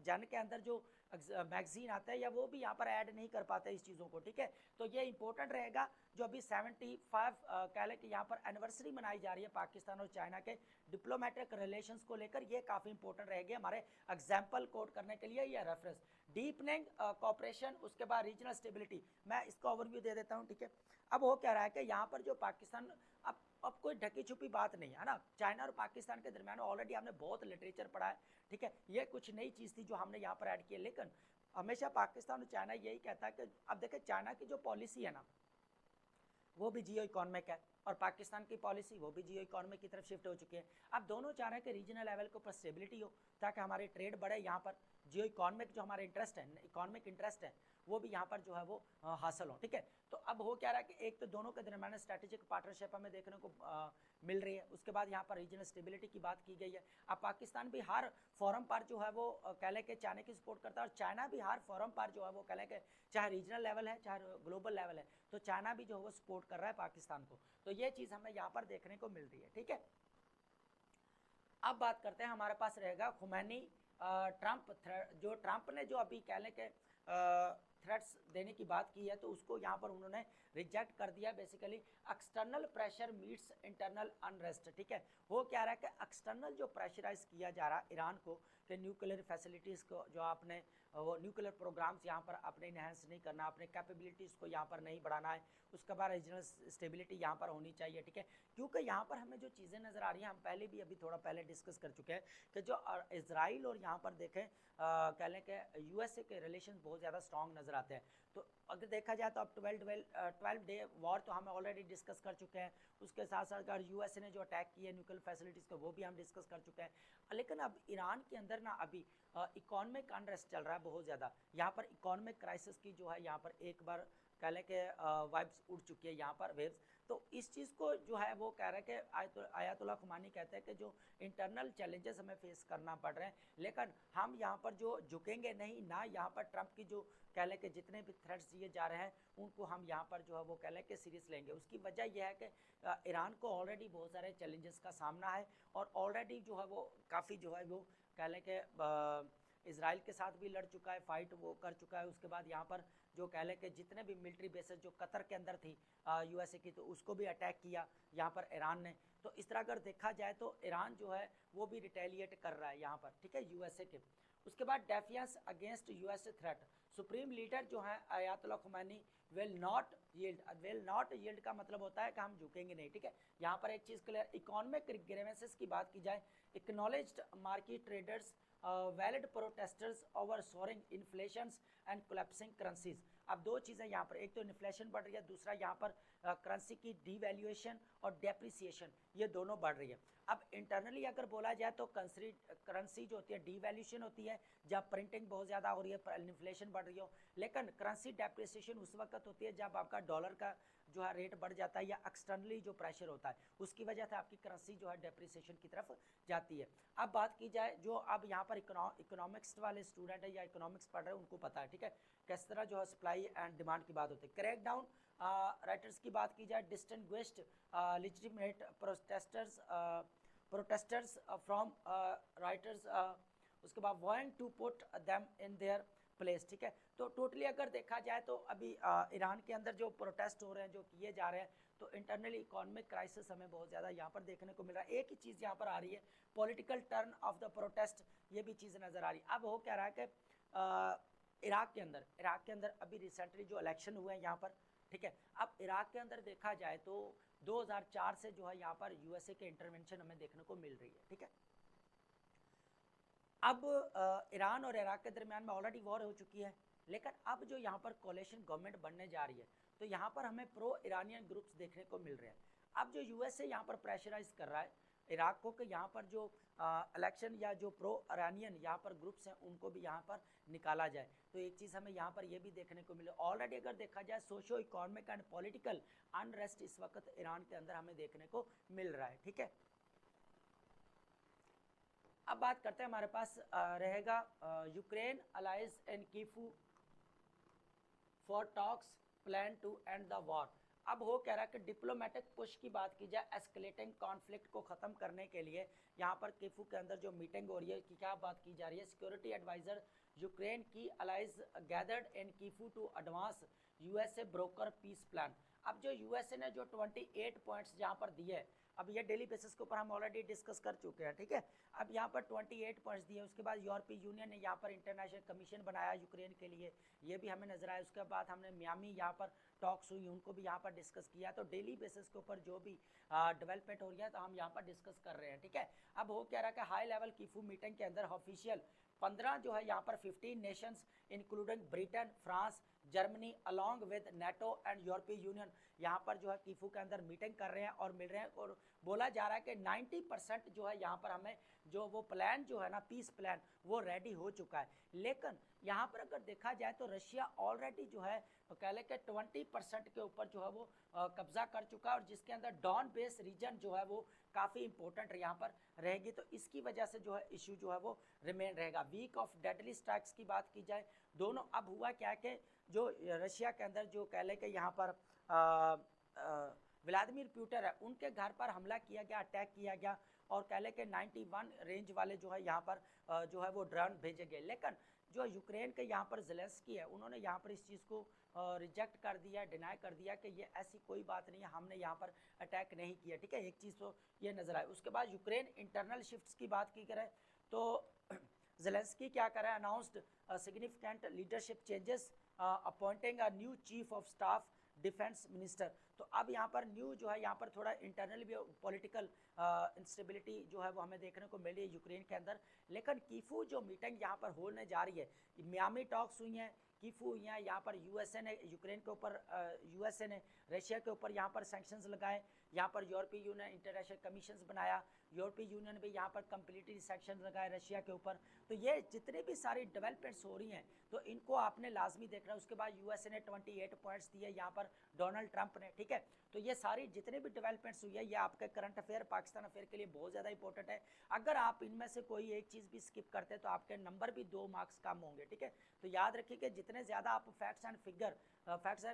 जन के अंदर जो मैगजीन आता है या वो भी यहाँ पर ऐड नहीं कर पाते इस चीज़ों को, ठीक है। तो ये इंपॉर्टेंट रहेगा। जो अभी 75 कह लें कि यहाँ पर एनिवर्सरी मनाई जा रही है पाकिस्तान और चाइना के डिप्लोमेटिक रिलेशंस को लेकर, ये काफ़ी इंपॉर्टेंट रहेगी हमारे एग्जाम्पल कोड करने के लिए या रेफरेंस। डीपनिंग कॉपरेशन, उसके बाद रीजनल स्टेबिलिटी, मैं इसका ओवरव्यू दे देता हूँ, ठीक है। अब हो क्या रहा है कि यहाँ पर जो पाकिस्तान, अब कोई ढकी छुपी बात नहीं है ना, चाइना और पाकिस्तान के दरमियान ऑलरेडी हमने बहुत लिटरेचर पढ़ा है, ठीक है। ये कुछ नई चीज़ थी जो हमने यहाँ पर ऐड की है, लेकिन हमेशा पाकिस्तान और चाइना यही कहता है कि अब देखें चाइना की जो पॉलिसी है ना वो भी जियो इकोनॉमिक है और पाकिस्तान की पॉलिसी वो भी जियो इकोनॉमिक की तरफ शिफ्ट हो चुकी है। अब दोनों चाह रहे हैं कि रीजनल लेवल के ऊपर स्टेबिलिटी हो ताकि हमारे ट्रेड बढ़े, यहाँ पर जियो इकोनॉमिक जो हमारे इंटरेस्ट है, इकोनॉमिक इंटरेस्ट है, वो भी यहाँ पर जो है वो हासिल हो, ठीक है। तो अब हो क्या रहा है कि एक तो दोनों के दरमियान स्ट्रैटेजिक पार्टनरशिप हमें देखने को मिल रही है, उसके बाद यहाँ पर रीजनल स्टेबिलिटी की बात की गई है। अब पाकिस्तान भी हर फोरम पर जो है वो कह लें कि चाइना की सपोर्ट करता है और चाइना भी हर फोरम पर जो है वो कह लें कि चाहे रीजनल लेवल है चाहे ग्लोबल लेवल है, तो चाइना भी जो है वो सपोर्ट कर रहा है पाकिस्तान को। तो ये चीज़ हमें यहाँ पर देखने को मिल रही है, ठीक है। अब बात करते हैं, हमारे पास रहेगा खुमैनी ट्रंप, जो ट्रंप ने जो अभी कह लें कि थ्रेट्स देने की बात की है, तो उसको यहाँ पर उन्होंने रिजेक्ट कर दिया। Basically external pressure meets internal unrest, ठीक है। वो क्या रहा है कि एक्सटर्नल जो प्रेशराइज किया जा रहा है ईरान को कि न्यूक्लियर फैसिलिटीज़ को जो आपने वो न्यूक्लियर प्रोग्राम्स यहाँ पर अपने इनहेंस नहीं करना, अपने कैपेबिलिटीज़ को यहाँ पर नहीं बढ़ाना है, उसके बाद रीजनल स्टेबिलिटी यहाँ पर होनी चाहिए, ठीक है। क्योंकि यहाँ पर हमें जो चीज़ें नज़र आ रही हैं, हम पहले भी अभी थोड़ा पहले डिस्कस कर चुके हैं कि जो इसराइल और यहाँ पर देखें कह लें कि यूएसए के रिलेशन बहुत ज़्यादा स्ट्रॉन्ग नज़र आते हैं। तो अगर देखा जाए तो अब 12 डे वॉर तो हम ऑलरेडी डिस्कस कर चुके हैं। उसके साथ साथ अगर यूएसए ने जो अटैक किए न्यूक्लियर फैसिलिटीज़ को, वो भी हम डिस्कस कर चुके हैं। लेकिन अब ईरान के अंदर ना अभी इकोनॉमिक अनरेस्ट चल रहा है बहुत ज़्यादा। यहाँ पर इकोनॉमिक क्राइसिस की जो है यहाँ पर एक बार कह लें कि वाइब्स उड़ चुकी है यहाँ पर, वेव्स। तो इस चीज़ को जो है वो कह रहे हैं कि आयतुल्लाह खुमानी कहते हैं कि जो इंटरनल चैलेंजेस हमें फेस करना पड़ रहे हैं, लेकिन हम यहाँ पर जो झुकेंगे नहीं ना, यहाँ पर ट्रंप की जो कह लें कि जितने भी थ्रेट्स दिए जा रहे हैं उनको हम यहाँ पर जो है वो कह लें कि सीरियस लेंगे। उसकी वजह यह है कि ईरान को ऑलरेडी बहुत सारे चैलेंजेस का सामना है और ऑलरेडी जो है वो काफ़ी जो है वो कह लें कि इसराइल के साथ भी लड़ चुका है, फाइट वो कर चुका है। उसके बाद यहाँ पर जो कह लें कि जितने भी मिलिट्री बेसेस जो कतर के अंदर थी यूएसए की, तो उसको भी अटैक किया यहाँ पर ईरान ने। तो इस तरह अगर देखा जाए तो ईरान जो है वो भी रिटेलिएट कर रहा है यहाँ पर, ठीक है, यूएसए के। उसके बाद defiance against USA threat, supreme leader जो है Ayatollah Khomeini will not yield. Will not yield का मतलब होता है कि हम झुकेंगे नहीं, ठीक है। यहाँ पर एक चीज़ क्लियर, इकोनॉमिक ग्रीवेंसेस की बात की जाए, acknowledged market traders, valid protesters over soaring inflation and collapsing currencies. अब दो चीज़ें यहाँ पर, एक तो इन्फ्लेशन बढ़ रही है, दूसरा यहाँ पर करेंसी की डीवैल्यूएशन और डेप्रिसिएशन, ये दोनों बढ़ रही है। अब इंटरनली अगर बोला जाए तो करेंसी जो होती है डीवैल्यूएशन होती है जब प्रिंटिंग बहुत ज़्यादा हो रही है, इन्फ्लेशन बढ़ रही हो, लेकिन करेंसी डेप्रिसिएशन उस वक्त होती है जब आपका डॉलर का जो है रेट बढ़ जाता है या एक्सटर्नली जो प्रेशर होता है उसकी वजह से आपकी करेंसी जो है डेप्रिसिएशन की तरफ जाती है। अब बात की जाए जो अब यहाँ पर इकोनॉमिक्स वाले स्टूडेंट है या इकोनॉमिक्स पढ़ रहे हैं उनको पता है, ठीक है, किस तरह जो है सप्लाई एंड डिमांड की बात होती है। क्रैक डाउन राइटर्स की बात की जाए, distinguished legitimate protesters from rioters, उसके बाद want to put them in their place, ठीक है। तो टोटली अगर देखा जाए तो अभी ईरान के अंदर जो प्रोटेस्ट हो रहे हैं, जो किए जा रहे हैं, तो इंटरनली इकोनॉमिक क्राइसिस हमें बहुत ज़्यादा यहाँ पर देखने को मिल रहा है। एक ही चीज़ यहाँ पर आ रही है, political turn off the protest, ये भी चीज़ नज़र आ रही है। अब हो क्या रहा है कि इराक के अंदर अभी रिसेंटली जो इलेक्शन हुए हैं यहाँ पर, ठीक है। अब इराक के अंदर देखा जाए तो 2004 से जो है यहाँ पर यूएसए के इंटरवेंशन हमें देखने को मिल रही है, ठीक है। अब ईरान और इराक के दरमियान में ऑलरेडी वॉर हो चुकी है, लेकिन अब जो यहाँ पर कोलिशन गवर्नमेंट बनने जा रही है, तो यहाँ पर हमें प्रो ईरानियन ग्रुप्स देखने को मिल रहे हैं। अब जो यूएसए यहाँ पर प्रेशराइज कर रहा है इराक को कि यहाँ पर जो इलेक्शन या जो प्रो ईरानियन यहाँ पर ग्रुप्स हैं उनको भी यहाँ पर निकाला जाए। तो एक चीज़ हमें यहाँ पर ये भी देखने को मिले, ऑलरेडी अगर देखा जाए socio economic and political unrest इस वक्त ईरान के अंदर हमें देखने को मिल रहा है, ठीक है। अब बात करते हैं, हमारे पास रहेगा Ukraine allies in Kyiv for talks plan to end the war. अब हो कह रहा है कि डिप्लोमेटिक पुश की बात की जाए एस्केलेटिंग कॉन्फ्लिक्ट को ख़त्म करने के लिए यहाँ पर कीफू के अंदर जो मीटिंग हो रही है कि क्या बात की जा रही है, सिक्योरिटी एडवाइज़र यूक्रेन की allies gathered in Kyiv to advance USA broker peace plan. अब जो यूएसए ने जो 28 पॉइंट्स यहाँ पर दिए, अब ये डेली बेसिस के ऊपर हम ऑलरेडी डिस्कस कर चुके हैं, ठीक है। अब यहाँ पर 28 पॉइंट्स दिए, उसके बाद यूरोपीय यूनियन ने यहाँ पर इंटरनेशनल कमीशन बनाया यूक्रेन के लिए, ये भी हमें नजर आया। उसके बाद हमने मियामी यहाँ पर टॉक्स हुई, उनको भी यहाँ पर डिस्कस किया। तो डेली बेसिस के ऊपर जो भी डेवलपमेंट हो रही है तो हम यहाँ पर डिस्कस कर रहे हैं, ठीक है। अब हो क्या रहा है कि हाई लेवल कीफू मीटिंग के अंदर ऑफिशियल 15 जो है यहाँ पर 15 Nations including Britain, France, Germany along with NATO and यूरोपीय यूनियन यहाँ पर जो है कीफू के अंदर मीटिंग कर रहे हैं और मिल रहे हैं। और बोला जा रहा है कि 90% जो है यहाँ पर हमें जो वो प्लान जो है ना, पीस प्लान, वो रेडी हो चुका है। लेकिन यहाँ पर अगर देखा जाए तो रशिया ऑलरेडी जो है कह लें कि 20% के ऊपर जो है वो कब्जा कर चुका है, और जिसके अंदर डॉन बेस रीजन जो है वो काफ़ी इंपॉर्टेंट यहाँ पर रहेगी। तो इसकी वजह से जो है इशू जो है वो रिमेन रहेगा। वीक ऑफ डेडली स्ट्राइक्स की बात की जाए दोनों, अब हुआ क्या कि जो रशिया के अंदर जो कह लें कि यहाँ पर व्लादिमीर पुतिन है, उनके घर पर हमला किया गया, अटैक किया गया, और कह लें कि 91 रेंज वाले जो है यहाँ पर जो है वो ड्रोन भेजे गए। लेकिन जो यूक्रेन के यहाँ पर ज़ेलेंस्की है, उन्होंने यहाँ पर इस चीज़ को रिजेक्ट कर दिया, डिनाई कर दिया कि ये ऐसी कोई बात नहीं है, हमने यहाँ पर अटैक नहीं किया, ठीक है। एक चीज़ तो ये नजर आए। उसके बाद यूक्रेन इंटरनल शिफ्ट्स की बात की करें तो ज़ेलेंस्की क्या कर रहा है, announced significant leadership changes, appointing a new chief of staff defence minister. तो अब यहाँ पर न्यू जो है यहाँ पर थोड़ा इंटरनल भी पॉलिटिकल इंस्टेबिलिटी जो है वो हमें देखने को मिल रही है यूक्रेन के अंदर। लेकिन कीफू जो मीटिंग यहाँ पर होने जा रही है, मियामी टॉक्स हुई हैं, कीफू हुई हैं, यहाँ पर यूएसए ने यूक्रेन के ऊपर यूएसए ने रशिया के ऊपर यहाँ पर सैंक्शंस लगाए, यहाँ पर यूरोपीय यूनियन इंटरनेशनल कमीशंस बनाया, यूरोपीय यूनियन भी यहाँ पर कंप्लीटली सैंक्शन लगाए रशिया के ऊपर। तो ये जितने भी सारी डेवलपमेंट्स हो रही हैं तो इनको आपने लाजमी देखना है। उसके बाद यूएसए ने 28 पॉइंट्स दिए यहाँ पर डोनाल्ड ट्रंप ने, ठीक है। तो ये सारी जितने भी डेवलपमेंट्स हुई है ये आपके करंट अफेयर, पाकिस्तान अफेयर के लिए बहुत ज़्यादा इंपॉर्टेंट है। अगर आप इनमें से कोई एक चीज़ भी स्किप करते हैं तो आपके नंबर भी 2 मार्क्स कम होंगे, ठीक है। तो याद रखिए कि जितने ज़्यादा आप फैक्ट्स एंड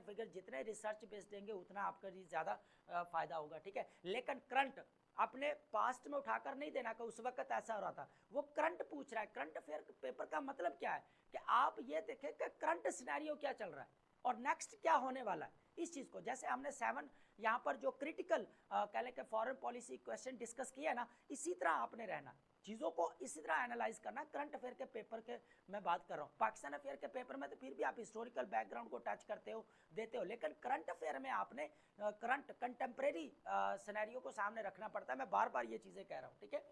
फिगर जितने रिसर्च बेस्ड देंगे उतना आपका ज़्यादा फ़ायदा होगा, ठीक है। लेकिन करंट अपने पास्ट में उठाकर नहीं देना कि उस वक्त ऐसा हो रहा था, वो करंट पूछ रहा है। करंट अफेयर पेपर का मतलब क्या है कि आप ये देखें कि करंट सिनेरियो क्या चल रहा है और नेक्स्ट क्या होने वाला है, इस चीज़ को। जैसे हमने 7 यहाँ पर जो क्रिटिकल कह लें कि फॉरेन पॉलिसी क्वेश्चन डिस्कस किया है ना, इसी तरह आपने रहना, चीज़ों को इसी तरह एनालाइज करना। करंट अफेयर के पेपर के मैं बात कर रहा हूँ, पाकिस्तान अफेयर के पेपर में तो फिर भी आप हिस्टोरिकल बैकग्राउंड को टच करते हो, देते हो, लेकिन करंट अफेयर में आपने करंट कंटेम्प्रेरी सिनेरियो को सामने रखना पड़ता है। मैं बार बार ये चीज़ें कह रहा हूँ, ठीक है।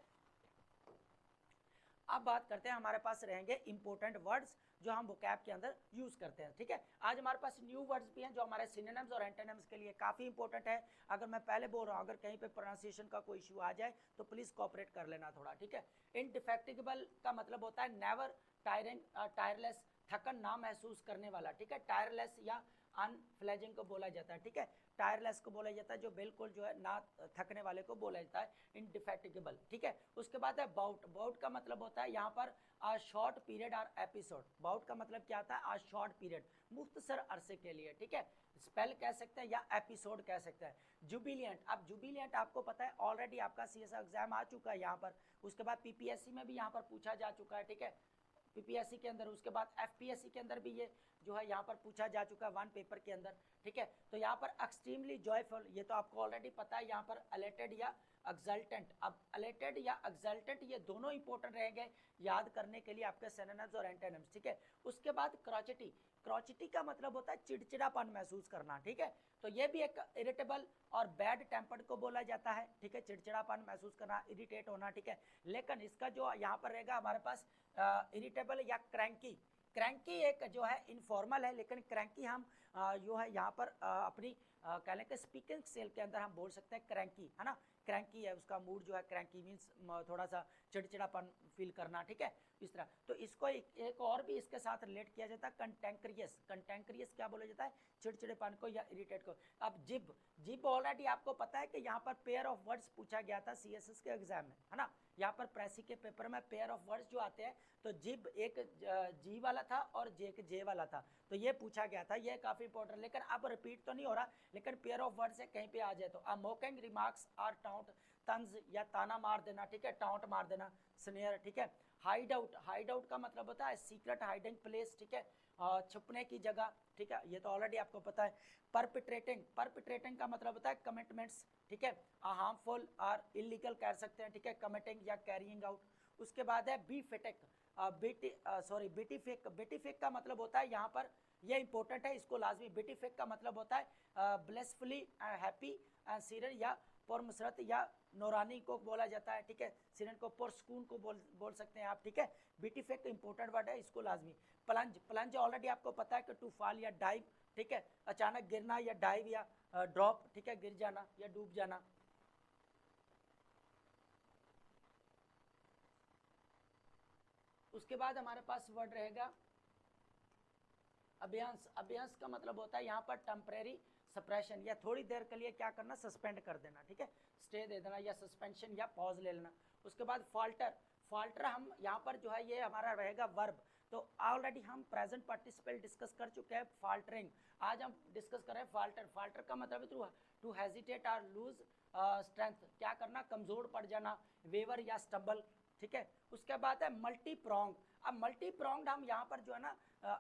अब बात करते हैं, हमारे पास रहेंगे इंपॉर्टेंट वर्ड्स जो हम वोकैब के अंदर यूज करते हैं, ठीक है। आज हमारे पास न्यू वर्ड्स भी हैं जो हमारे सिनोनिम्स और एंटोनिम्स के लिए काफ़ी इंपॉर्टेंट है। अगर मैं पहले बोल रहा हूँ, अगर कहीं पे प्रोनाउंसिएशन का कोई इशू आ जाए तो प्लीज़ कोऑपरेट कर लेना थोड़ा, ठीक है। इनडिफेक्टिबल का मतलब होता है नेवर टायरिंग, टायरलेस, थकन ना महसूस करने वाला, ठीक है। टायरलेस या अनफ्लेजिंग को बोला जाता है, ठीक है। टायरलेस को बोला जाता है जो बिल्कुल जो है ना थकने वाले को बोला जाता है इनडिफेटिगेबल, ठीक है। उसके बाद है बाउट। बाउट का मतलब होता है यहाँ पर आ शॉर्ट पीरियड और एपिसोड। बाउट का मतलब क्या आता है, आ शॉर्ट पीरियड, मुख्तसर अरसे के लिए, ठीक है। स्पेल कह सकते हैं या एपिसोड कह सकते हैं। जुबिलियंट, अब जुबिलियंट आपको पता है ऑलरेडी आपका सीएसआर एग्जाम आ चुका है यहाँ पर, उसके बाद पीपीएससी में भी यहाँ पर पूछा जा चुका है, ठीक है, पीपीएससी के अंदर। उसके बाद एफपीएससी के अंदर भी ये जो है यहाँ पर पूछा जा चुका है 1 पेपर के अंदर, ठीक है। तो यहाँ पर एक्सट्रीमली जॉयफुल, ये तो आपको ऑलरेडी पता है। यहाँ पर अलेटेड या एक्सल्टेंट, अब अलेटेड या एक्सल्टेंट ये दोनों इंपॉर्टेंट रहेंगे याद करने के लिए आपके सिनोनिम्स और एंटोनिम्स, ठीक है। उसके बाद क्रॉचिटी। क्रॉचिटी का मतलब होता है चिड़चिड़ापन महसूस करना, ठीक है। तो ये भी एक इरिटेबल और बैड टेम्पर्ड को बोला जाता है, ठीक है। चिड़चिड़ापन महसूस करना, इरिटेट होना, ठीक है। लेकिन इसका जो यहाँ पर रहेगा हमारे पास इरिटेबल या क्रैंकी। क्रैंकी एक जो है इनफॉर्मल है, लेकिन क्रैंकी हम जो है यहाँ पर अपनी कह लें कि स्पीकिंग सेल के अंदर हम बोल सकते हैं क्रैंकी, है ना। क्रैंकी है, उसका मूड जो है क्रैंकी मीन्स थोड़ा सा चिड़चिड़ापन फील करना, ठीक है, इस तरह। तो इसको एक और भी इसके साथ रिलेट किया जाता है, कंटेंक्रियस। कंटेंक्रियस क्या बोला जाता है, चिड़चिड़ेपन को या इरिटेट को। अब जिब, जिब ऑलरेडी आपको पता है कि यहाँ पर पेयर ऑफ वर्ड्स पूछा गया था सीएसएस के एग्जाम में, है ना। यहाँ पर प्रेसी के पेपर में पेयर ऑफ वर्ड्स जो आते हैं तो जिब एक जी वाला था और जे एक जे वाला था, तो ये पूछा गया था, ये काफी इंपॉर्टेंट, लेकिन अब रिपीट तो नहीं हो रहा, लेकिन पेयर ऑफ वर्ड्स है कहीं पे आ जाए तो अ मोकिंग रिमार्क्स आर टाउंट, तंज या ताना मार देना, ठीक है, टाउंट मार देना, स्नेयर, ठीक है। हाइड आउट, हाइड आउट का मतलब होता है सीक्रेट हाइडिंग प्लेस, ठीक है, छुपने की जगह, ठीक है, ये तो ऑलरेडी आपको पता है। परपिट्रेटिंग, परपिट्रेटिंग का मतलब होता है कमिटमेंट्स, ठीक है, हार्मफुल और इलीगल कह सकते हैं, ठीक है, कमिटिंग या कैरिंग आउट। उसके बाद है बी फिटिक, बेटीफिक, बेटीफिक का मतलब होता है यहाँ पर, ये इंपॉर्टेंट है, इसको लाजमी, बेटीफिक का मतलब होता है ब्लेसफुली हैप्पी सीरन या पुरमसरत या नौरानी को बोला जाता है, ठीक है, सीरन को पुरसकून को बोल सकते हैं आप, ठीक है। बेटीफिक इंपॉर्टेंट वर्ड है, इसको लाजमी। प्लंज, प्लंज ऑलरेडी आपको पता है कि टू फॉल या डाइव, ठीक है, अचानक गिरना या डाइव या ड्रॉप, ठीक है, गिर जाना या डूब जाना। उसके बाद हमारे पास वर्ड रहेगा अभियांश, अभियांश का मतलब होता है यहाँ पर टेम्परेरी सप्रेशन, या थोड़ी देर के लिए क्या करना, सस्पेंड कर देना, ठीक है, स्टे दे देना या सस्पेंशन या पॉज ले लेना। उसके बाद फॉल्टर, फॉल्टर हम यहाँ पर जो है ये हमारा रहेगा वर्ब, तो ऑलरेडी हम प्रेजेंट पार्टिसिपल डिस्कस कर चुके हैं फॉल्टरिंग, आज हम डिस्कस कर रहे हैं फॉल्टर। फॉल्टर का मतलब है टू हेजिटेट और लूज स्ट्रेंथ, क्या करना, कमजोर पड़ जाना, वेवर या स्टम्बल, ठीक है। उसके बाद है मल्टी प्रोंग, अब मल्टी प्रोंग्ड हम यहाँ पर जो है ना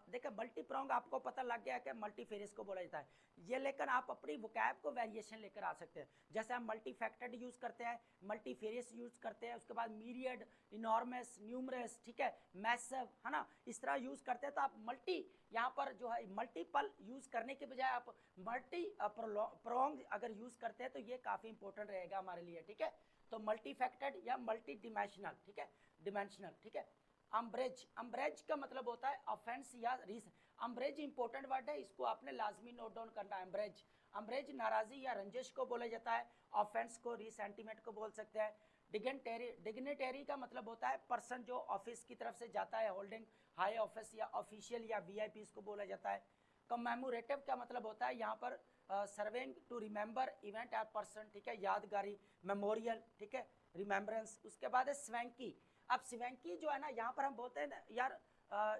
देखिए मल्टी प्रोंग आपको पता लग गया कि मल्टीफेरियस को बोला जाता है ये, लेकिन आप अपनी वोकैब को वेरिएशन लेकर आ सकते हैं, जैसे हम मल्टी फैक्टेड यूज करते हैं, मल्टीफेरियस यूज करते हैं, उसके बाद मीरियड, इनॉर्मस, न्यूमरस, ठीक है, मैसिव, है ना, इस तरह यूज करते हैं। तो आप मल्टी यहाँ पर जो है मल्टीपल यूज करने के बजाय आप मल्टी प्रोंग अगर यूज करते हैं तो ये काफी इंपॉर्टेंट रहेगा हमारे लिए, ठीक है। तो मल्टी फैक्टेड या मल्टी डिमेंशनल, ठीक है, डिमेंशनल, ठीक है। अम्ब्रेज, अम्ब्रेज का मतलब होता है ऑफेंस या रीस, अम्ब्रेज इंपॉर्टेंट वर्ड है, इसको आपने लाजमी नोट डाउन करना है। अम्ब्रेज, अम्ब्रेज नाराजी या रंजिश को बोला जाता है, ऑफेंस को, रिसेंटिमेंट को बोल सकते हैं। डिग्नेटरी, डिग्नेटरी का मतलब होता है पर्सन जो ऑफिस की तरफ से जाता है, होल्डिंग हाई ऑफिस या ऑफिशियल या वीआईपी इसको बोला जाता है। कमेमोरेटिव का मतलब होता है यहाँ पर सर्विंग टू रिमेंबर इवेंट या पर्सन, ठीक है, यादगारी, मेमोरियल, ठीक है, रिमेम्बरेंस। उसके बाद है स्वैंकी, अब स्वैंकी जो है ना यहाँ पर हम बोलते हैं यार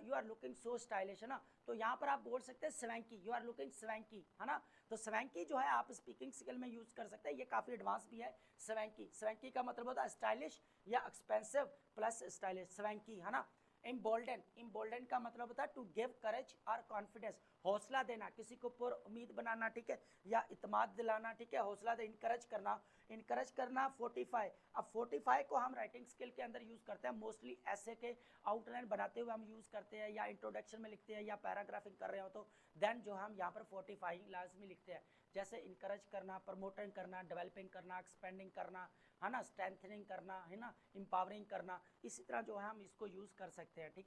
you are looking so stylish, है ना, तो यहाँ पर आप बोल सकते हैं swanky, you are looking swanky, है ना, तो स्वैंकी जो है आप स्पीकिंग स्किल में यूज कर सकते हैं, ये काफी एडवांस भी है। स्वैंकी, स्वैंकी का मतलब होता है स्टाइलिश या एक्सपेंसिव प्लस स्टाइलिश, स्वैंकी, है ना। इम्बोल्डन, इम्बोल्डन का मतलब होता है टू गिव करेज और कॉन्फिडेंस, हौसला देना, किसी को पुर उम्मीद बनाना, ठीक है, या इतमाद दिलाना, ठीक है, हौसला दे, इनकरेज करना, इनकरेज करना। फोर्टिफाई, अब फोर्टिफाई को हम राइटिंग स्किल के अंदर यूज करते हैं, मोस्टली ऐसे के आउटलाइन बनाते हुए हम यूज करते हैं, या इंट्रोडक्शन में लिखते हैं, या पैराग्राफिंग कर रहे हो तो देन जो हम यहाँ पर फोर्टिफाइंग लाजमी लिखते हैं, जैसे इनकरेज करना, प्रमोटिंग करना, डेवलपिंग करना, एक्सपेंडिंग करना, है ना, स्ट्रेंथनिंग करना, है ना, एम्पावरिंग करना, इसी तरह जो है हम इसको यूज कर सकते हैं, ठीक